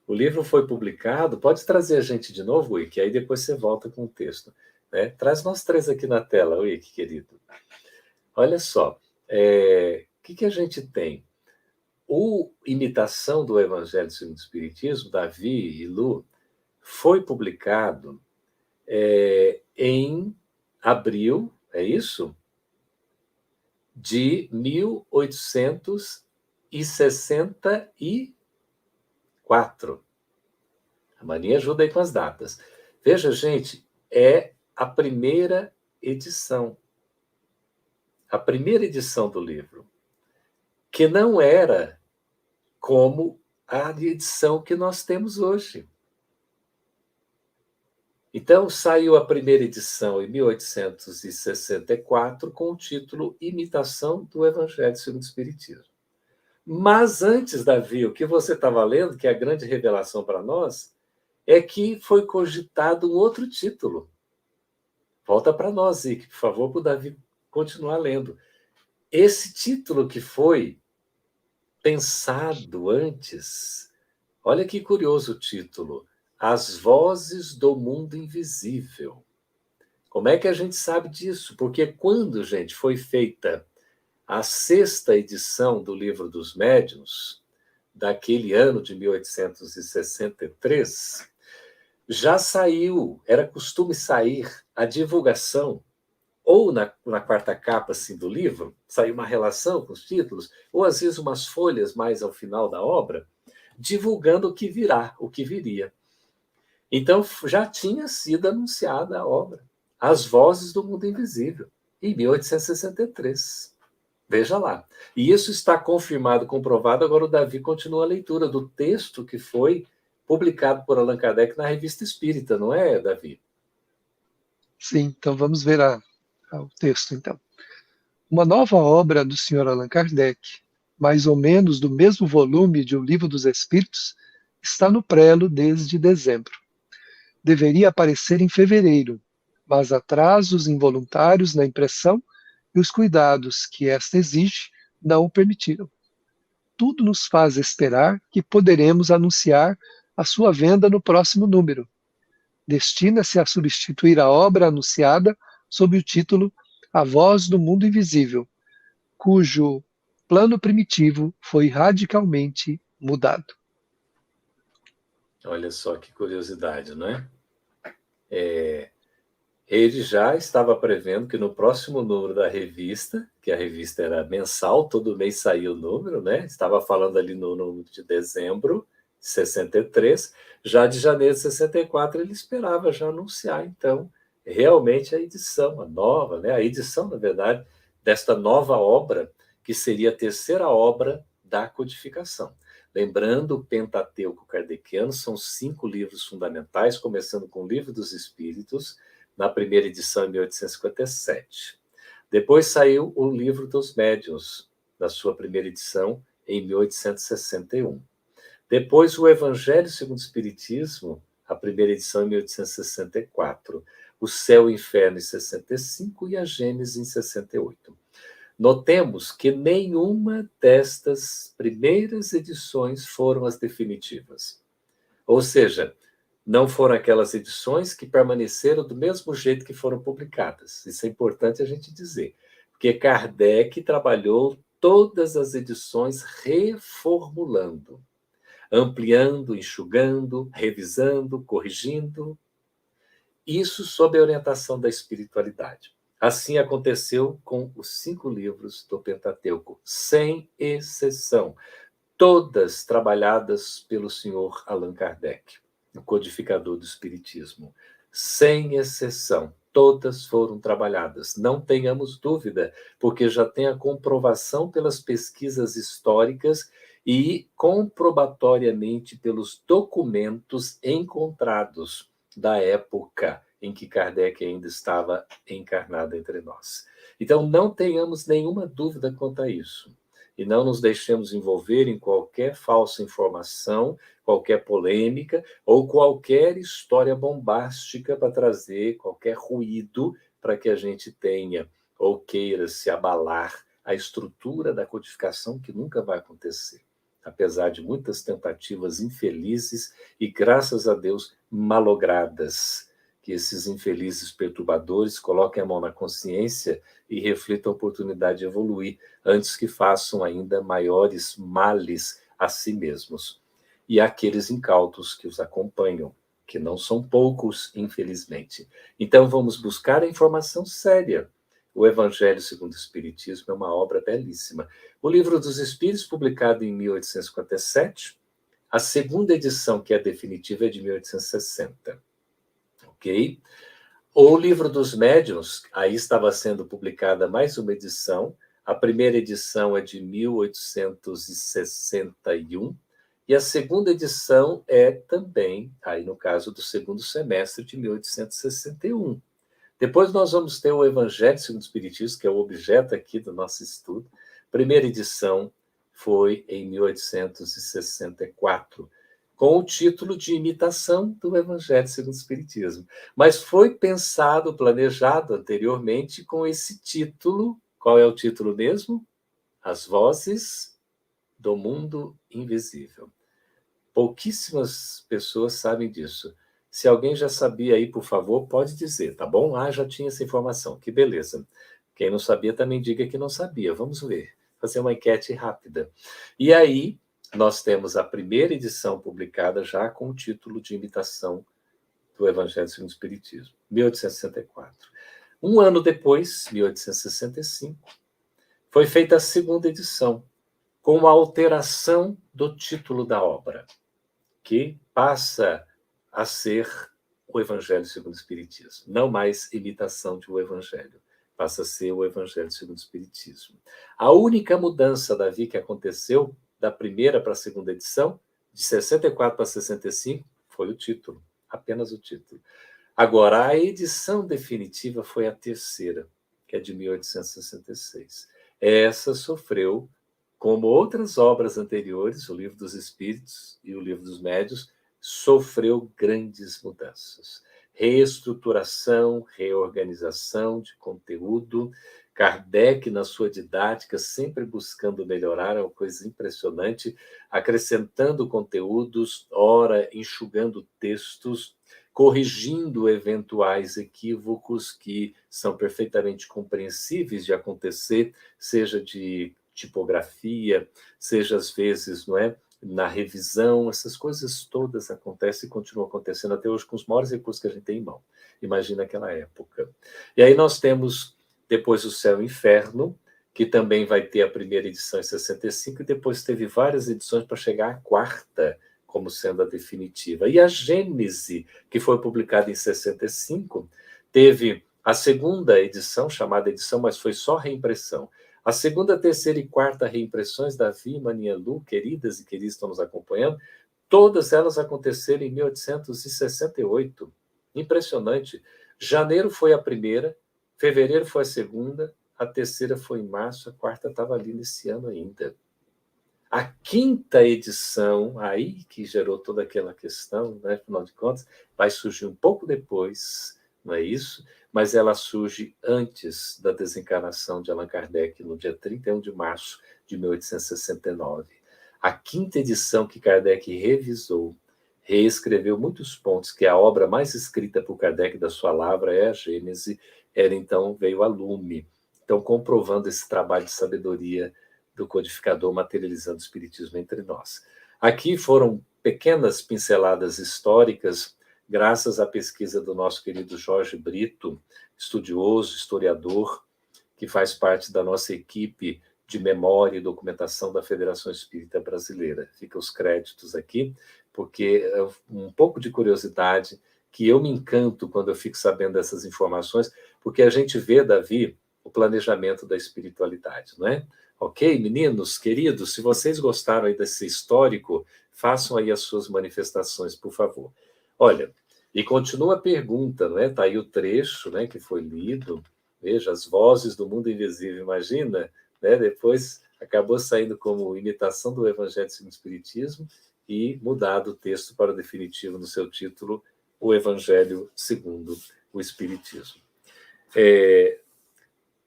O livro foi publicado, pode trazer a gente de novo, Wiki, aí depois você volta com o texto. Né? Traz nós três aqui na tela, Wiki, querido. Olha só, o que a gente tem? O Imitação do Evangelho segundo o Espiritismo, Davi e Lu, foi publicado em abril, é isso? De 1864. A Maninha ajuda aí com as datas. Veja, gente, é a primeira edição. A primeira edição do livro, que não era como a edição que nós temos hoje. Então, saiu a primeira edição em 1864 com o título Imitação do Evangelho segundo o Espiritismo. Mas antes, Davi, o que você estava lendo, que é a grande revelação para nós, é que foi cogitado um outro título. Volta para nós, Zique, por favor, para o Davi continuar lendo. Esse título que foi pensado antes, olha que curioso o título, As Vozes do Mundo Invisível. Como é que a gente sabe disso? Porque quando, gente, foi feita a 6ª edição do Livro dos Médiuns, daquele ano de 1863, já saiu, era costume sair a divulgação, ou na quarta capa assim, do livro, saiu uma relação com os títulos, ou às vezes umas folhas mais ao final da obra, divulgando o que virá, o que viria. Então, já tinha sido anunciada a obra, As Vozes do Mundo Invisível, em 1863. Veja lá. E isso está confirmado, comprovado. Agora o Davi continua a leitura do texto que foi publicado por Allan Kardec na Revista Espírita, não é, Davi? Sim, então vamos ver o texto, então. Uma nova obra do Sr. Allan Kardec, mais ou menos do mesmo volume de O Livro dos Espíritos, está no prelo desde dezembro. Deveria aparecer em fevereiro, mas atrasos involuntários na impressão e os cuidados que esta exige não o permitiram. Tudo nos faz esperar que poderemos anunciar a sua venda no próximo número. Destina-se a substituir a obra anunciada sob o título A Voz do Mundo Invisível, cujo plano primitivo foi radicalmente mudado. Olha só que curiosidade, não é? Ele já estava prevendo que no próximo número da revista, que a revista era mensal, todo mês saía o número, né? Estava falando ali no número de dezembro de 63, já de janeiro de 64 ele esperava já anunciar, então, realmente a edição, a nova, né? A edição, na verdade, desta nova obra, que seria a terceira obra da codificação. Lembrando, o Pentateuco kardeciano são 5 livros fundamentais, começando com o Livro dos Espíritos, na primeira edição em 1857. Depois saiu o Livro dos Médiuns, na sua primeira edição, em 1861. Depois o Evangelho segundo o Espiritismo, a primeira edição em 1864. O Céu e o Inferno em 65 e a Gênesis em 68. Notemos que nenhuma destas primeiras edições foram as definitivas. Ou seja, não foram aquelas edições que permaneceram do mesmo jeito que foram publicadas. Isso é importante a gente dizer, porque Kardec trabalhou todas as edições reformulando, ampliando, enxugando, revisando, corrigindo. Isso sob a orientação da espiritualidade. Assim aconteceu com os 5 livros do Pentateuco, sem exceção, todas trabalhadas pelo senhor Allan Kardec, o codificador do Espiritismo. Sem exceção, todas foram trabalhadas. Não tenhamos dúvida, porque já tem a comprovação pelas pesquisas históricas e comprobatoriamente pelos documentos encontrados da época em que Kardec ainda estava encarnado entre nós. Então, não tenhamos nenhuma dúvida quanto a isso. E não nos deixemos envolver em qualquer falsa informação, qualquer polêmica ou qualquer história bombástica para trazer qualquer ruído para que a gente tenha ou queira se abalar a estrutura da codificação, que nunca vai acontecer. Apesar de muitas tentativas infelizes e, graças a Deus, malogradas. Que esses infelizes perturbadores coloquem a mão na consciência e reflitam a oportunidade de evoluir, antes que façam ainda maiores males a si mesmos. E aqueles incautos que os acompanham, que não são poucos, infelizmente. Então, vamos buscar a informação séria. O Evangelho segundo o Espiritismo é uma obra belíssima. O Livro dos Espíritos, publicado em 1857, a segunda edição, que é definitiva, é de 1860. Ok? O Livro dos Médiuns, aí estava sendo publicada mais uma edição. A primeira edição é de 1861 e a segunda edição é também, aí no caso do segundo semestre de 1861. Depois nós vamos ter o Evangelho segundo o Espiritismo, que é o objeto aqui do nosso estudo. Primeira edição foi em 1864. Com o título de Imitação do Evangelho segundo o Espiritismo. Mas foi pensado, planejado anteriormente com esse título. Qual é o título mesmo? As Vozes do Mundo Invisível. Pouquíssimas pessoas sabem disso. Se alguém já sabia aí, por favor, pode dizer, tá bom? Ah, já tinha essa informação, que beleza. Quem não sabia também diga que não sabia. Vamos ver, fazer uma enquete rápida. E aí, nós temos a primeira edição publicada já com o título de Imitação do Evangelho segundo o Espiritismo, 1864. Um ano depois, 1865, foi feita a segunda edição, com uma alteração do título da obra, que passa a ser o Evangelho segundo o Espiritismo, não mais imitação de o Evangelho, passa a ser o Evangelho segundo o Espiritismo. A única mudança, Davi, que aconteceu da primeira para a segunda edição, de 64 para 65, foi o título, apenas o título. Agora, a edição definitiva foi a terceira, que é de 1866. Essa sofreu, como outras obras anteriores, o Livro dos Espíritos e o Livro dos Médiuns, sofreu grandes mudanças. Reestruturação, reorganização de conteúdo. Kardec, na sua didática, sempre buscando melhorar, é uma coisa impressionante, acrescentando conteúdos, ora enxugando textos, corrigindo eventuais equívocos que são perfeitamente compreensíveis de acontecer, seja de tipografia, seja às vezes, não é, na revisão, essas coisas todas acontecem e continuam acontecendo até hoje com os maiores recursos que a gente tem em mão. Imagina aquela época. E aí nós temos depois o Céu e o Inferno, que também vai ter a primeira edição em 65, e depois teve várias edições para chegar à quarta, como sendo a definitiva. E a Gênese, que foi publicada em 65, teve a segunda edição, chamada edição, mas foi só reimpressão. A segunda, terceira e quarta reimpressões da Vi e Maninha Lu, queridas e queridos que estão nos acompanhando, todas elas aconteceram em 1868. Impressionante. Janeiro foi a primeira, fevereiro foi a segunda, a terceira foi em março, a quarta estava ali nesse ano ainda. A quinta edição, aí que gerou toda aquela questão, né, afinal de contas, vai surgir um pouco depois, não é isso? Mas ela surge antes da desencarnação de Allan Kardec, no dia 31 de março de 1869. A quinta edição que Kardec revisou, reescreveu muitos pontos, que a obra mais escrita por Kardec da sua lavra é a Gênese, então veio a lume. Então, comprovando esse trabalho de sabedoria do codificador, materializando o Espiritismo entre nós. Aqui foram pequenas pinceladas históricas, graças à pesquisa do nosso querido Jorge Brito, estudioso, historiador, que faz parte da nossa equipe de memória e documentação da Federação Espírita Brasileira. Fica os créditos aqui, porque é um pouco de curiosidade, que eu me encanto quando eu fico sabendo dessas informações, porque a gente vê, Davi, o planejamento da espiritualidade, não é? Ok, meninos, queridos, se vocês gostaram aí desse histórico, façam aí as suas manifestações, por favor. Olha, e continua a pergunta, não é? Está aí o trecho, né, que foi lido. Veja, as vozes do mundo invisível, imagina, né? Depois acabou saindo como imitação do Evangelho segundo o Espiritismo e mudado o texto para o definitivo no seu título, o Evangelho segundo o Espiritismo.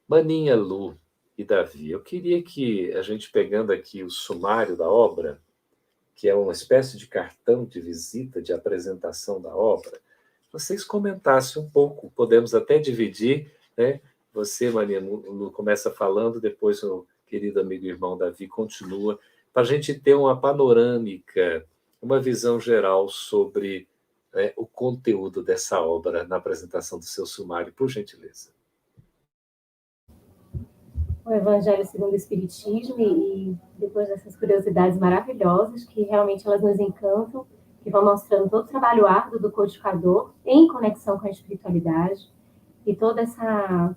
Maninha Lu e Davi, eu queria que a gente, pegando aqui o sumário da obra, que é uma espécie de cartão de visita, de apresentação da obra, vocês comentassem um pouco, podemos até dividir, né? Você, Maninha Lu, começa falando, depois o querido amigo e irmão Davi continua, para a gente ter uma panorâmica, uma visão geral sobre o conteúdo dessa obra na apresentação do seu sumário, por gentileza. O Evangelho segundo o Espiritismo, e depois dessas curiosidades maravilhosas, que realmente elas nos encantam, que vão mostrando todo o trabalho árduo do codificador em conexão com a espiritualidade, e toda essa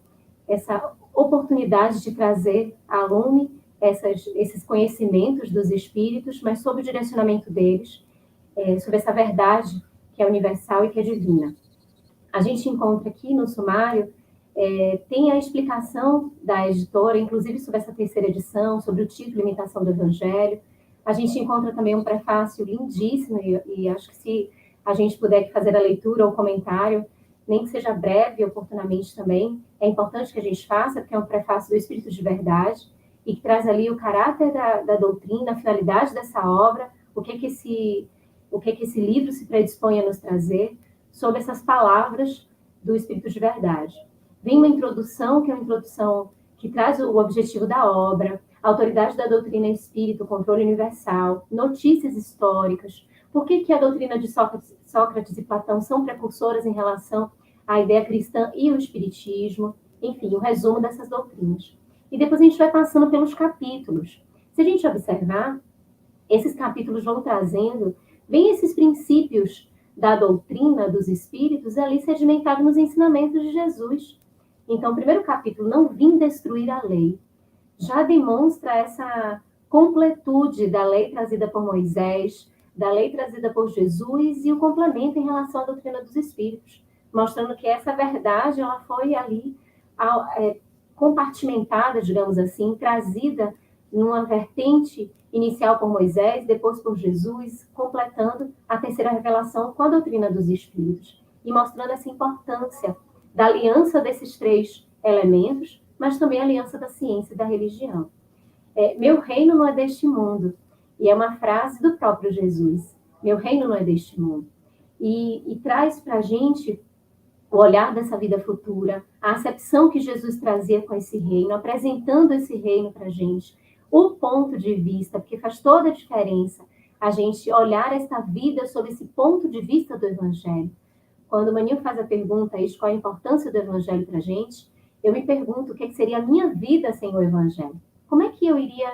oportunidade de trazer à lume esses conhecimentos dos espíritos, mas sob o direcionamento deles, sobre essa verdade que é universal e que é divina. A gente encontra aqui no sumário, tem a explicação da editora, inclusive sobre essa terceira edição, sobre o título Imitação do Evangelho. A gente encontra também um prefácio lindíssimo, e acho que se a gente puder fazer a leitura ou comentário, nem que seja breve, oportunamente também, é importante que a gente faça, porque é um prefácio do Espírito de Verdade, e que traz ali o caráter da doutrina, a finalidade dessa obra, o que esse livro se predispõe a nos trazer, sobre essas palavras do Espírito de Verdade. Vem uma introdução, que é uma introdução que traz o objetivo da obra, a autoridade da doutrina espírita, o controle universal, notícias históricas, por que a doutrina de Sócrates e Platão são precursoras em relação à ideia cristã e o espiritismo, enfim, o resumo dessas doutrinas. E depois a gente vai passando pelos capítulos. Se a gente observar, esses capítulos vão trazendo bem esses princípios da doutrina dos espíritos ali sedimentados nos ensinamentos de Jesus. Então, o primeiro capítulo, Não Vim Destruir a Lei, já demonstra essa completude da lei trazida por Moisés, da lei trazida por Jesus e o complemento em relação à doutrina dos espíritos, mostrando que essa verdade ela foi ali compartimentada, digamos assim, trazida numa vertente inicial por Moisés, depois por Jesus, completando a terceira revelação com a doutrina dos espíritos e mostrando essa importância da aliança desses três elementos, mas também a aliança da ciência e da religião. Meu reino não é deste mundo, e é uma frase do próprio Jesus. Meu reino não é deste mundo. E traz para a gente o olhar dessa vida futura, a acepção que Jesus trazia com esse reino, apresentando esse reino para a gente, o ponto de vista, porque faz toda a diferença, a gente olhar esta vida sob esse ponto de vista do Evangelho. Quando o Maninho faz a pergunta, qual a importância do Evangelho para a gente, eu me pergunto o que seria a minha vida sem o Evangelho. Como é que eu iria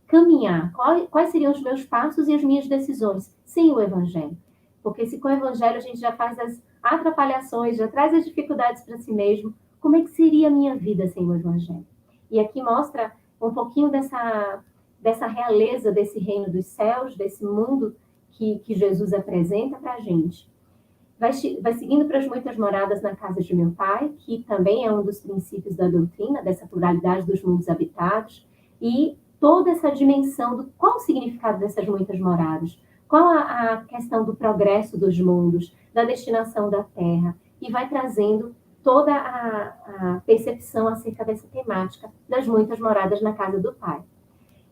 caminhar? Quais seriam os meus passos e as minhas decisões sem o Evangelho? Porque se com o Evangelho a gente já faz as atrapalhações, já traz as dificuldades para si mesmo, como é que seria a minha vida sem o Evangelho? E aqui mostra um pouquinho dessa realeza, desse reino dos céus, desse mundo que Jesus apresenta para a gente. Vai seguindo para as muitas moradas na casa de meu pai, que também é um dos princípios da doutrina, dessa pluralidade dos mundos habitados, e toda essa dimensão do qual o significado dessas muitas moradas, qual a questão do progresso dos mundos, da destinação da terra, e vai trazendo toda a percepção acerca dessa temática das muitas moradas na casa do pai.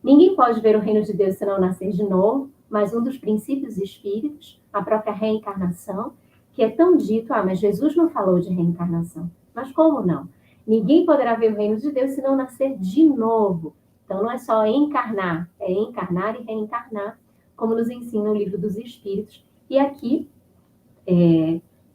Ninguém pode ver o reino de Deus se não nascer de novo, mas um dos princípios espíritos, a própria reencarnação, que é tão dito, mas Jesus não falou de reencarnação. Mas como não? Ninguém poderá ver o reino de Deus se não nascer de novo. Então não é só encarnar, é encarnar e reencarnar, como nos ensina o Livro dos Espíritos. E aqui,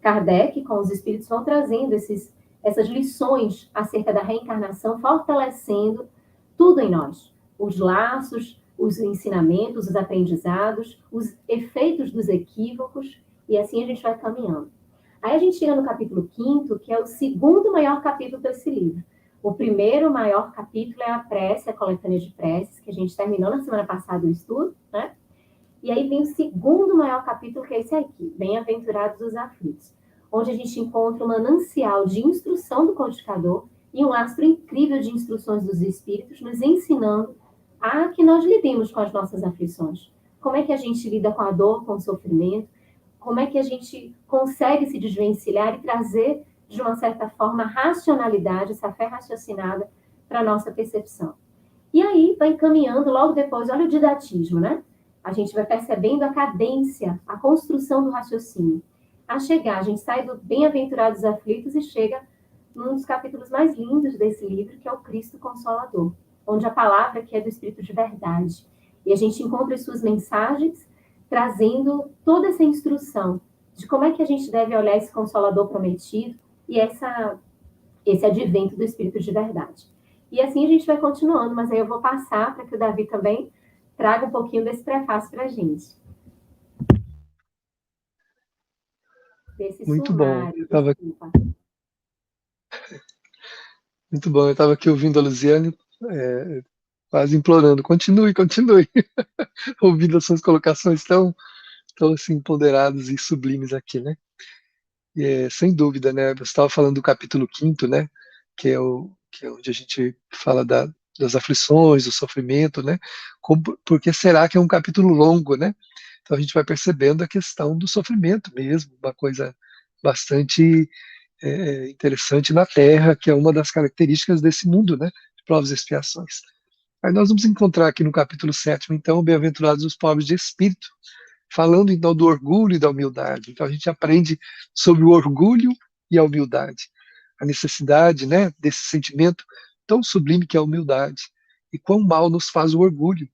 Kardec, com os Espíritos, vão trazendo essas lições acerca da reencarnação, fortalecendo tudo em nós. Os laços, os ensinamentos, os aprendizados, os efeitos dos equívocos, e assim a gente vai caminhando. Aí a gente chega no capítulo 5º, que é o segundo maior capítulo desse livro. O primeiro maior capítulo é a prece, a coletânea de preces, que a gente terminou na semana passada o estudo, né? E aí vem o segundo maior capítulo, que é esse aqui, Bem-aventurados os aflitos, onde a gente encontra um manancial de instrução do codificador e um lastro incrível de instruções dos espíritos, nos ensinando a que nós lidemos com as nossas aflições. Como é que a gente lida com a dor, com o sofrimento, como é que a gente consegue se desvencilhar e trazer, de uma certa forma, racionalidade, essa fé raciocinada para a nossa percepção. E aí vai caminhando, logo depois, olha o didatismo, né? A gente vai percebendo a cadência, a construção do raciocínio. A chegar, a gente sai do Bem-aventurados aflitos e chega num dos capítulos mais lindos desse livro, que é o Cristo Consolador, onde a palavra que é do Espírito de verdade. E a gente encontra as suas mensagens, trazendo toda essa instrução de como é que a gente deve olhar esse Consolador prometido e esse advento do Espírito de verdade. E assim a gente vai continuando, mas aí eu vou passar para que o Davi também traga um pouquinho desse prefácio para a gente. Muito bom. Muito bom. Eu estava aqui ouvindo a Luziane, quase implorando, continue. Ouvindo as suas colocações tão assim, ponderadas e sublimes aqui, né? E, sem dúvida, né? Você estava falando do capítulo 5º, né? Que é onde a gente fala das aflições, do sofrimento, né? Porque será que é um capítulo longo, né? Então a gente vai percebendo a questão do sofrimento mesmo, uma coisa bastante interessante na Terra, que é uma das características desse mundo, né? De provas e expiações. Aí nós vamos encontrar aqui no capítulo 7º, então, bem-aventurados os pobres de espírito, falando então do orgulho e da humildade. Então a gente aprende sobre o orgulho e a humildade, a necessidade, né, desse sentimento tão sublime que é a humildade, e quão mal nos faz o orgulho,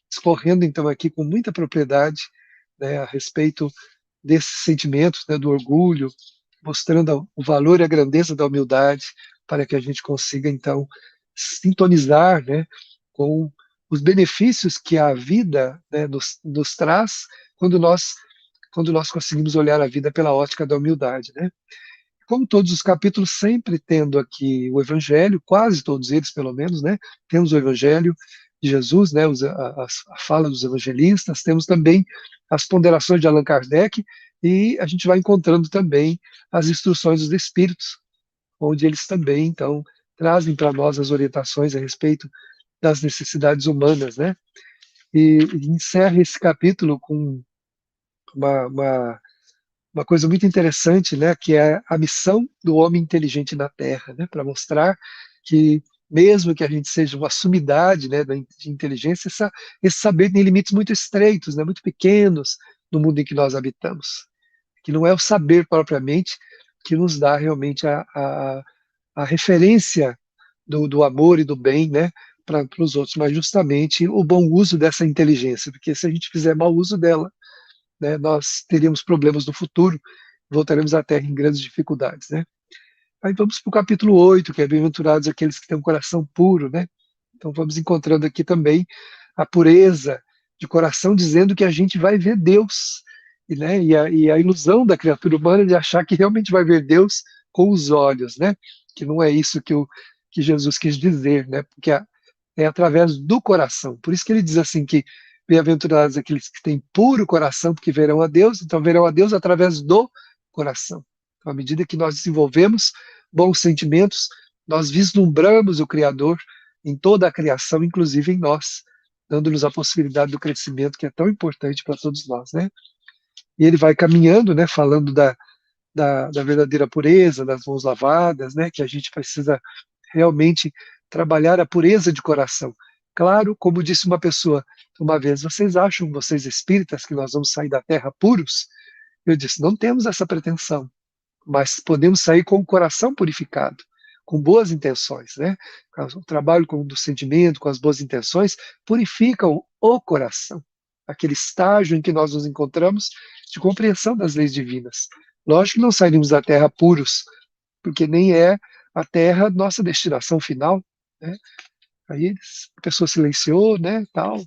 discorrendo então aqui com muita propriedade, né, a respeito desses sentimentos, né, do orgulho, mostrando o valor e a grandeza da humildade, para que a gente consiga então sintonizar, né, com os benefícios que a vida, né, nos traz quando nós conseguimos olhar a vida pela ótica da humildade, né? Como todos os capítulos, sempre tendo aqui o Evangelho, quase todos eles, pelo menos, né? Temos o Evangelho de Jesus, né? A fala dos evangelistas, temos também as ponderações de Allan Kardec, e a gente vai encontrando também as instruções dos Espíritos, onde eles também, então, trazem para nós as orientações a respeito das necessidades humanas, né? E encerra esse capítulo com uma coisa muito interessante, né, que é a missão do homem inteligente na Terra, né, para mostrar que mesmo que a gente seja uma sumidade, né, de inteligência, esse saber tem limites muito estreitos, né, muito pequenos no mundo em que nós habitamos, que não é o saber propriamente que nos dá realmente a referência do amor e do bem, né, para os outros, mas justamente o bom uso dessa inteligência, porque se a gente fizer mau uso dela, né, nós teríamos problemas no futuro, voltaremos à Terra em grandes dificuldades, né? Aí vamos para o capítulo 8, que é bem-aventurados aqueles que têm um coração puro, né? Então vamos encontrando aqui também a pureza de coração, dizendo que a gente vai ver Deus, né? E a ilusão da criatura humana de achar que realmente vai ver Deus com os olhos, né? Que não é isso que Jesus quis dizer, né? Porque é através do coração. Por isso que ele diz assim que bem-aventurados aqueles que têm puro coração, porque verão a Deus, então verão a Deus através do coração. Então, à medida que nós desenvolvemos bons sentimentos, nós vislumbramos o Criador em toda a criação, inclusive em nós, dando-nos a possibilidade do crescimento que é tão importante para todos nós, né? E ele vai caminhando, né, falando da verdadeira pureza, das mãos lavadas, né, que a gente precisa realmente trabalhar a pureza de coração. Claro, como disse uma pessoa uma vez, vocês acham, vocês espíritas, que nós vamos sair da Terra puros? Eu disse, não temos essa pretensão, mas podemos sair com o coração purificado, com boas intenções, né? O trabalho do sentimento, com as boas intenções, purificam o coração, aquele estágio em que nós nos encontramos de compreensão das leis divinas. Lógico que não sairemos da Terra puros, porque nem é a Terra nossa destinação final, né? Aí a pessoa silenciou, né, tal.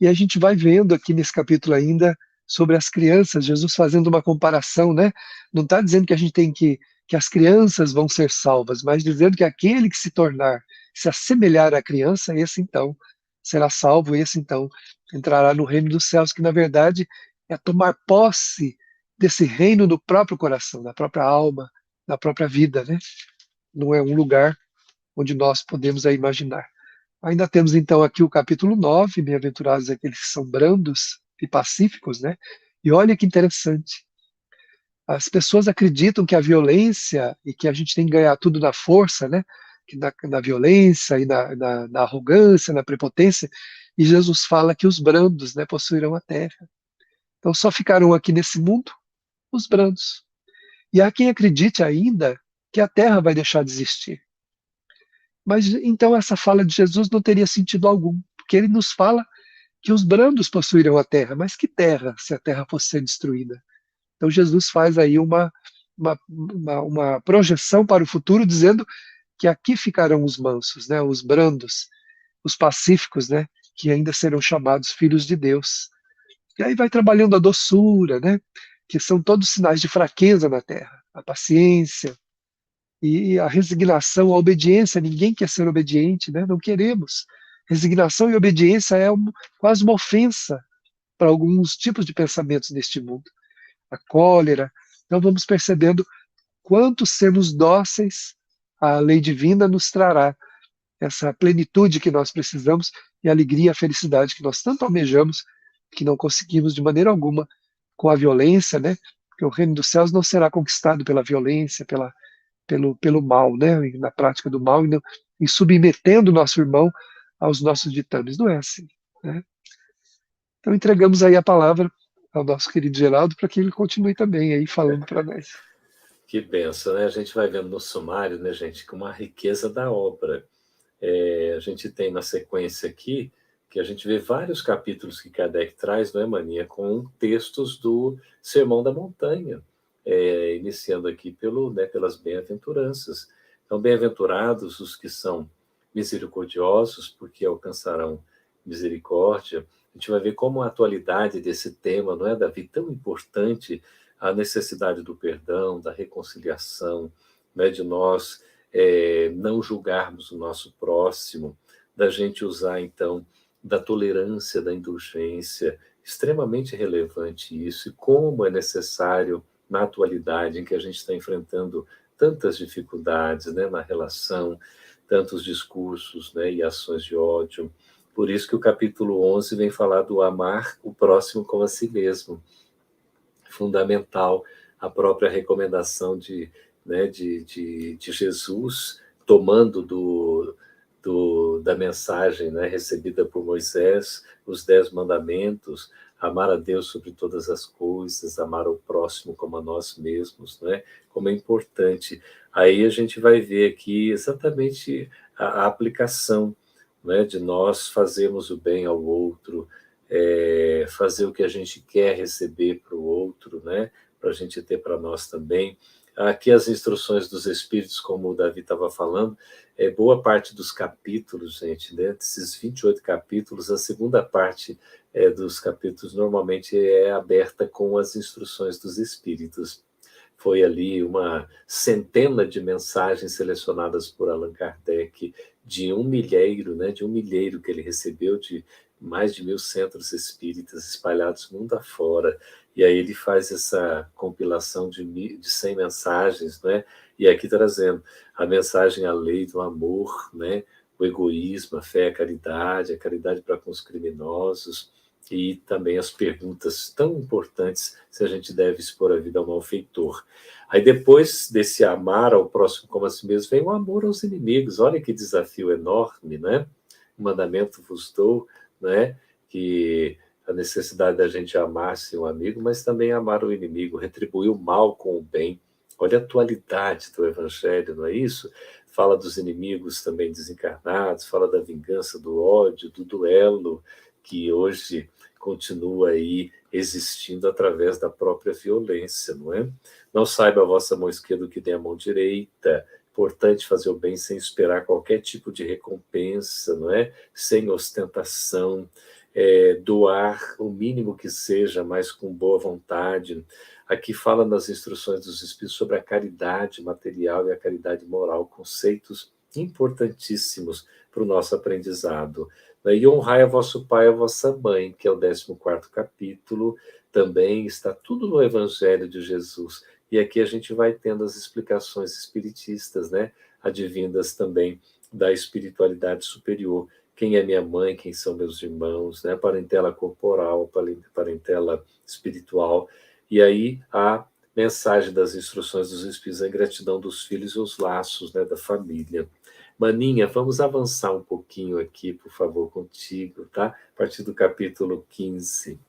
E a gente vai vendo aqui nesse capítulo ainda sobre as crianças, Jesus fazendo uma comparação, né? Não está dizendo que a gente tem que as crianças vão ser salvas, mas dizendo que aquele que se assemelhar à criança, esse então será salvo, esse então entrará no reino dos céus, que na verdade é tomar posse desse reino no próprio coração, na própria alma, na própria vida, né? Não é um lugar onde nós podemos imaginar. Ainda temos então aqui o capítulo 9, bem-aventurados aqueles que são brandos e pacíficos, né? E olha que interessante. As pessoas acreditam que a violência e que a gente tem que ganhar tudo na força, né? Que na violência e na arrogância, na prepotência, e Jesus fala que os brandos, né, possuirão a terra. Então só ficarão aqui nesse mundo os brandos. E há quem acredite ainda que a terra vai deixar de existir. Mas então essa fala de Jesus não teria sentido algum, porque ele nos fala que os brandos possuirão a terra, mas que terra, se a terra fosse ser destruída? Então Jesus faz aí uma projeção para o futuro, dizendo que aqui ficarão os mansos, né, os brandos, os pacíficos, né, que ainda serão chamados filhos de Deus. E aí vai trabalhando a doçura, né, que são todos sinais de fraqueza na terra, a paciência, e a resignação, a obediência. Ninguém quer ser obediente, né? Não queremos. Resignação e obediência é quase uma ofensa para alguns tipos de pensamentos neste mundo. A cólera. Então vamos percebendo quanto sermos dóceis à lei divina nos trará essa plenitude que nós precisamos e a alegria, a felicidade que nós tanto almejamos, que não conseguimos de maneira alguma com a violência, né? Porque o reino dos céus não será conquistado pela violência, pelo mal, né? Na prática do mal, e submetendo o nosso irmão aos nossos ditames. Não é assim, né? Então entregamos aí a palavra ao nosso querido Geraldo para que ele continue também aí falando para nós. Que benção, né? A gente vai vendo no sumário, né, gente, com uma riqueza da obra. A gente tem na sequência aqui que a gente vê vários capítulos que Kardec traz, não é, Maninha, com textos do Sermão da Montanha, iniciando aqui pelas bem-aventuranças. Então, bem-aventurados os que são misericordiosos, porque alcançarão misericórdia. A gente vai ver como a atualidade desse tema, não é, Davi, tão importante, a necessidade do perdão, da reconciliação, né, de nós não julgarmos o nosso próximo, da gente usar, então, da tolerância, da indulgência, extremamente relevante isso, e como é necessário na atualidade em que a gente está enfrentando tantas dificuldades, né, na relação, tantos discursos, né, e ações de ódio. Por isso que o capítulo 11 vem falar do amar o próximo como a si mesmo. Fundamental a própria recomendação de Jesus, tomando da mensagem, né, recebida por Moisés, os 10 mandamentos, amar a Deus sobre todas as coisas, amar o próximo como a nós mesmos, né? Como é importante. Aí a gente vai ver aqui exatamente a aplicação, né, de nós fazermos o bem ao outro, fazer o que a gente quer receber para o outro, né, para a gente ter para nós também. Aqui as instruções dos Espíritos, como o Davi estava falando, boa parte dos capítulos, gente, né, desses 28 capítulos, a segunda parte dos capítulos normalmente é aberta com as instruções dos Espíritos. Foi ali uma centena de mensagens selecionadas por Allan Kardec, de um milheiro, né, de um milheiro que ele recebeu de mais de 1000 centros espíritas espalhados mundo afora. E aí ele faz essa compilação de 100 mensagens, né? E aqui trazendo a mensagem, a lei do amor, né? O egoísmo, a fé, a caridade para com os criminosos, e também as perguntas tão importantes se a gente deve expor a vida ao malfeitor. Aí depois desse amar ao próximo como a si mesmo, vem o amor aos inimigos. Olha que desafio enorme, né? O mandamento vos dou, né? Que a necessidade da gente amar-se um amigo, mas também amar o inimigo, retribuir o mal com o bem. Olha a atualidade do Evangelho, não é isso? Fala dos inimigos também desencarnados, fala da vingança, do ódio, do duelo, que hoje continua aí existindo através da própria violência, não é? Não saiba a vossa mão esquerda o que tem a mão direita. Importante fazer o bem sem esperar qualquer tipo de recompensa, não é? Sem ostentação. Doar o mínimo que seja, mas com boa vontade. Aqui fala nas instruções dos Espíritos sobre a caridade material e a caridade moral, conceitos importantíssimos para o nosso aprendizado. E honrai a vosso pai e a vossa mãe, que é o 14º capítulo, também está tudo no Evangelho de Jesus. E aqui a gente vai tendo as explicações espiritistas, né? Advindas também da espiritualidade superior. Quem é minha mãe, quem são meus irmãos, né? Parentela corporal, parentela espiritual. E aí a mensagem das instruções dos Espíritos, a gratidão dos filhos e os laços, né, da família. Maninha, vamos avançar um pouquinho aqui, por favor, contigo, tá? A partir do capítulo 15.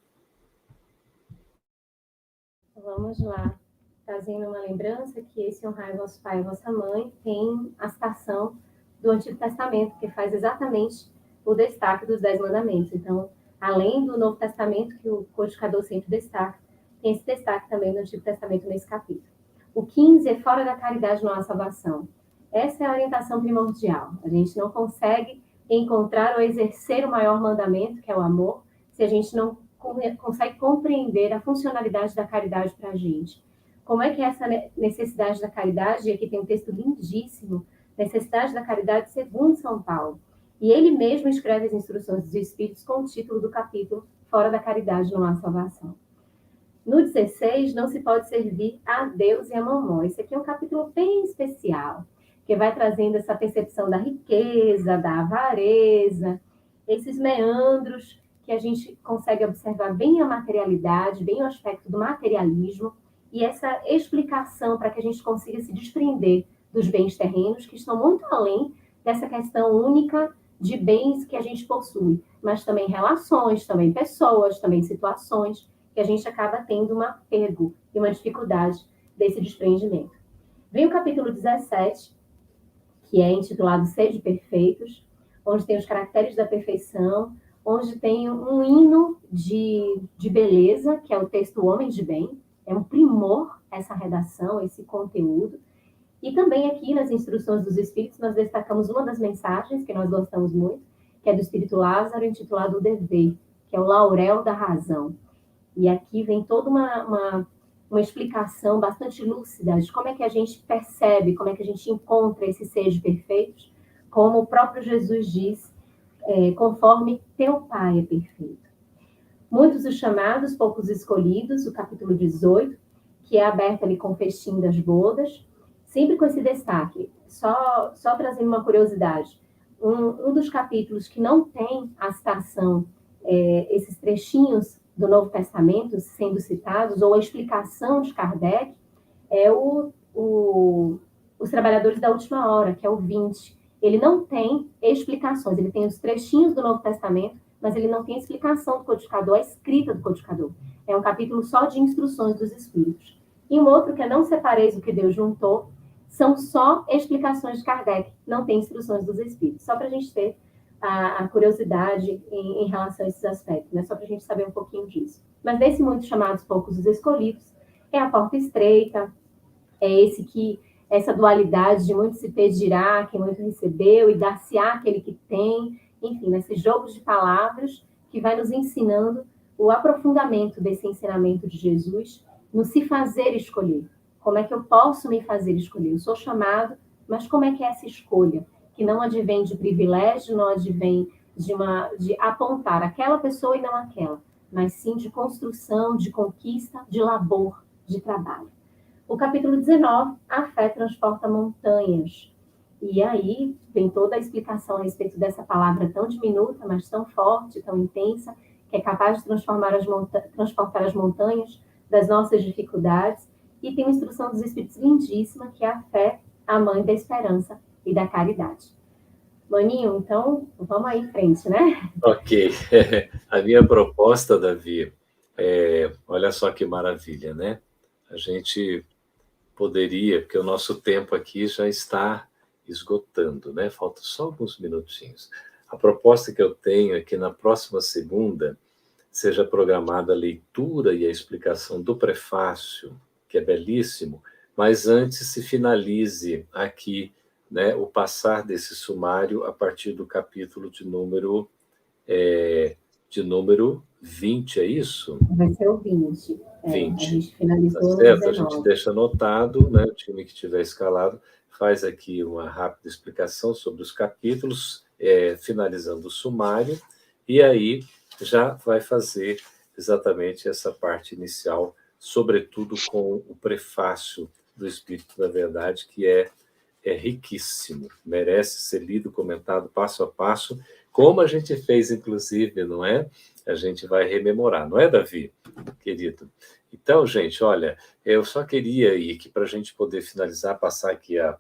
Vamos lá. Trazendo uma lembrança que esse honrar vosso pai e vossa mãe tem a citação do Antigo Testamento, que faz exatamente o destaque dos 10 mandamentos. Então, além do Novo Testamento, que o codificador sempre destaca, tem esse destaque também do Antigo Testamento nesse capítulo. O 15 é fora da caridade não há salvação. Essa é a orientação primordial. A gente não consegue encontrar ou exercer o maior mandamento, que é o amor, se a gente não consegue compreender a funcionalidade da caridade para a gente. Como é que é essa necessidade da caridade? E aqui tem um texto lindíssimo, necessidade da caridade segundo São Paulo. E ele mesmo escreve as instruções dos Espíritos com o título do capítulo, Fora da caridade não há salvação. No 16, não se pode servir a Deus e a mamão. Esse aqui é um capítulo bem especial, que vai trazendo essa percepção da riqueza, da avareza, esses meandros que a gente consegue observar bem a materialidade, bem o aspecto do materialismo, e essa explicação para que a gente consiga se desprender dos bens terrenos, que estão muito além dessa questão única de bens que a gente possui, mas também relações, também pessoas, também situações, que a gente acaba tendo um apego e uma dificuldade desse desprendimento. Vem o capítulo 17, que é intitulado Sede Perfeitos, onde tem os caracteres da perfeição, onde tem um hino de beleza, que é o texto Homens de Bem. É um primor essa redação, esse conteúdo. E também aqui nas instruções dos Espíritos, nós destacamos uma das mensagens que nós gostamos muito, que é do Espírito Lázaro, intitulado O Dever, que é o Laurel da Razão. E aqui vem toda uma explicação bastante lúcida de como é que a gente percebe, como é que a gente encontra esses seres perfeitos, como o próprio Jesus diz, conforme teu Pai é perfeito. Muitos os chamados, poucos escolhidos, o capítulo 18, que é aberto ali com o festim das bodas, sempre com esse destaque. Só trazendo uma curiosidade, um dos capítulos que não tem a citação, esses trechinhos do Novo Testamento sendo citados, ou a explicação de Kardec, é os Trabalhadores da Última Hora, que é o 20. Ele não tem explicações, ele tem os trechinhos do Novo Testamento, mas ele não tem explicação do codificador, a escrita do codificador. É um capítulo só de instruções dos Espíritos. E um outro que é Não separeis o que Deus juntou, são só explicações de Kardec, não tem instruções dos espíritos. Só para a gente ter a curiosidade em relação a esses aspectos, né? Só para a gente saber um pouquinho disso. Mas desse muito chamados poucos os escolhidos, é a porta estreita, essa dualidade de muito se pedirá, quem muito recebeu, e dar-se-á aquele que tem, enfim, nesses jogos de palavras que vai nos ensinando o aprofundamento desse ensinamento de Jesus no se fazer escolher. Como é que eu posso me fazer escolher? Eu sou chamado, mas como é que é essa escolha? Que não advém de privilégio, não advém de apontar aquela pessoa e não aquela, mas sim de construção, de conquista, de labor, de trabalho. O capítulo 19, a fé transporta montanhas. E aí vem toda a explicação a respeito dessa palavra tão diminuta, mas tão forte, tão intensa, que é capaz de transportar as montanhas das nossas dificuldades. E tem uma instrução dos Espíritos lindíssima, que é a fé, a mãe da esperança e da caridade. Maninho, então, vamos aí em frente, né? Ok. A minha proposta, Davi, olha só que maravilha, né? A gente poderia, porque o nosso tempo aqui já está esgotando, né? Faltam só alguns minutinhos. A proposta que eu tenho é que na próxima segunda seja programada a leitura e a explicação do prefácio, que é belíssimo, mas antes se finalize aqui, né, o passar desse sumário a partir do capítulo de número 20, é isso? Vai ser o 20. 20. A gente finalizou Tá no certo? 19. A gente deixa anotado, né? O time que tiver escalado faz aqui uma rápida explicação sobre os capítulos, finalizando o sumário, e aí já vai fazer exatamente essa parte inicial, sobretudo com o prefácio do Espírito da Verdade, que é riquíssimo, merece ser lido, comentado passo a passo, como a gente fez, inclusive, não é? A gente vai rememorar, não é, Davi, querido? Então, gente, olha, eu só queria ir aqui para a gente poder finalizar, passar aqui a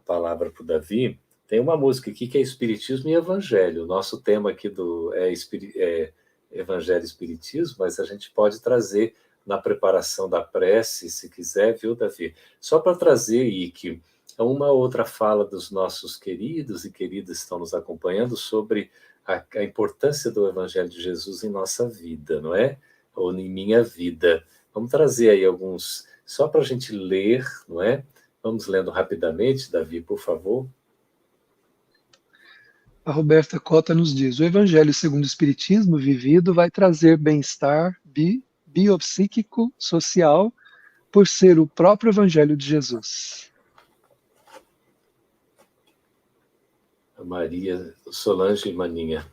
palavra para o Davi. Tem uma música aqui que é Espiritismo e Evangelho. O nosso tema aqui é Evangelho e Espiritismo, mas a gente pode trazer na preparação da prece, se quiser, viu, Davi? Só para trazer, Ike, uma outra fala dos nossos queridos e queridas que estão nos acompanhando sobre a importância do Evangelho de Jesus em nossa vida, não é? Ou em minha vida. Vamos trazer aí alguns, só para a gente ler, não é? Vamos lendo rapidamente, Davi, por favor. A Roberta Cota nos diz: o Evangelho segundo o Espiritismo vivido vai trazer bem-estar biopsíquico, social, por ser o próprio Evangelho de Jesus. A Maria Solange Maninha.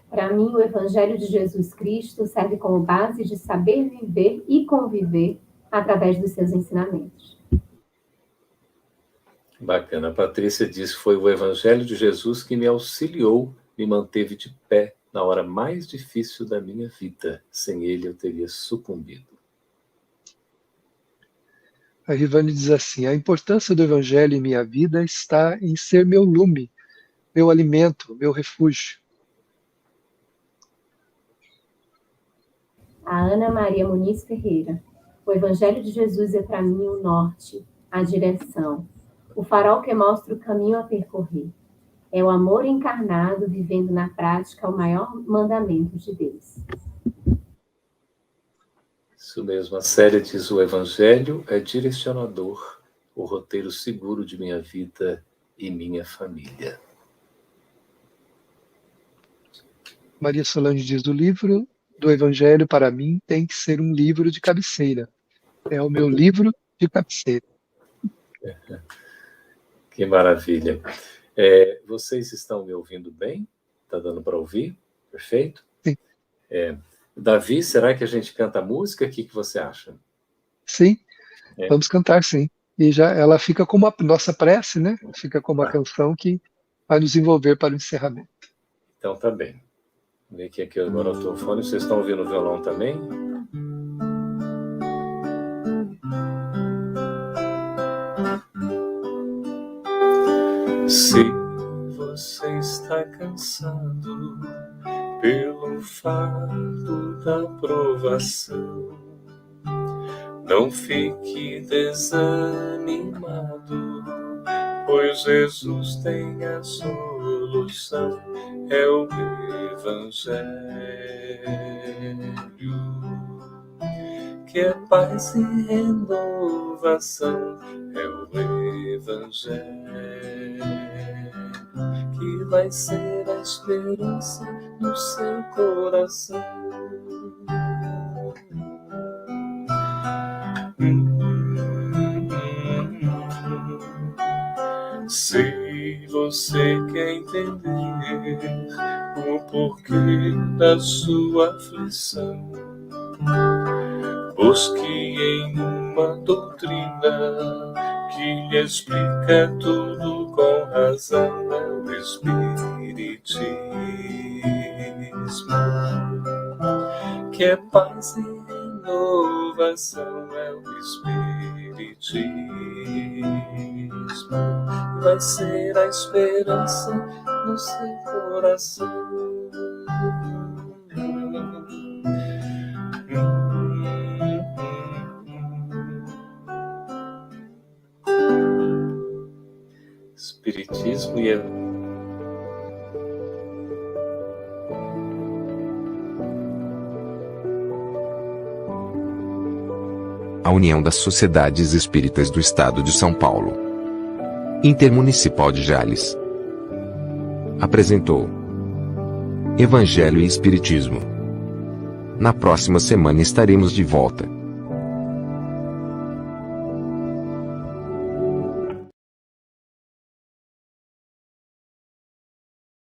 Para mim, o Evangelho de Jesus Cristo serve como base de saber viver e conviver através dos seus ensinamentos. Bacana. A Patrícia diz que foi o Evangelho de Jesus que me auxiliou, me manteve de pé na hora mais difícil da minha vida. Sem ele, eu teria sucumbido. A Rivane diz assim: a importância do Evangelho em minha vida está em ser meu lume, meu alimento, meu refúgio. A Ana Maria Muniz Ferreira: o Evangelho de Jesus é para mim o norte, a direção, o farol que mostra o caminho a percorrer. É o amor encarnado vivendo na prática o maior mandamento de Deus. Isso mesmo. A Célia diz: o Evangelho é direcionador, o roteiro seguro de minha vida e minha família. Maria Solange diz: o livro do Evangelho para mim tem que ser um livro de cabeceira. É o meu livro de cabeceira. Que maravilha. Vocês estão me ouvindo bem? Está dando para ouvir? Perfeito? Sim. Davi, será que a gente canta música? O que você acha? Sim, vamos cantar, sim. E já ela fica como a nossa prece, né? Fica como a canção que vai nos envolver para o encerramento. Então tá bem. Vou ver aqui agora o telefone. Vocês estão ouvindo o violão também? Se você está cansado pelo fardo da provação, Não fique desanimado, pois Jesus tem a solução, é o Evangelho, que é paz e renovação, é o Evangelho, que vai ser a esperança no seu coração. Se você quer entender o porquê da sua aflição, busque em uma doutrina que lhe explica tudo com razão, é o Espiritismo, que é paz e renovação, é o Espiritismo, vai ser a esperança no seu coração. Espiritismo e a União das Sociedades Espíritas do Estado de São Paulo, Intermunicipal de Jales, apresentou Evangelho e Espiritismo. Na próxima semana estaremos de volta.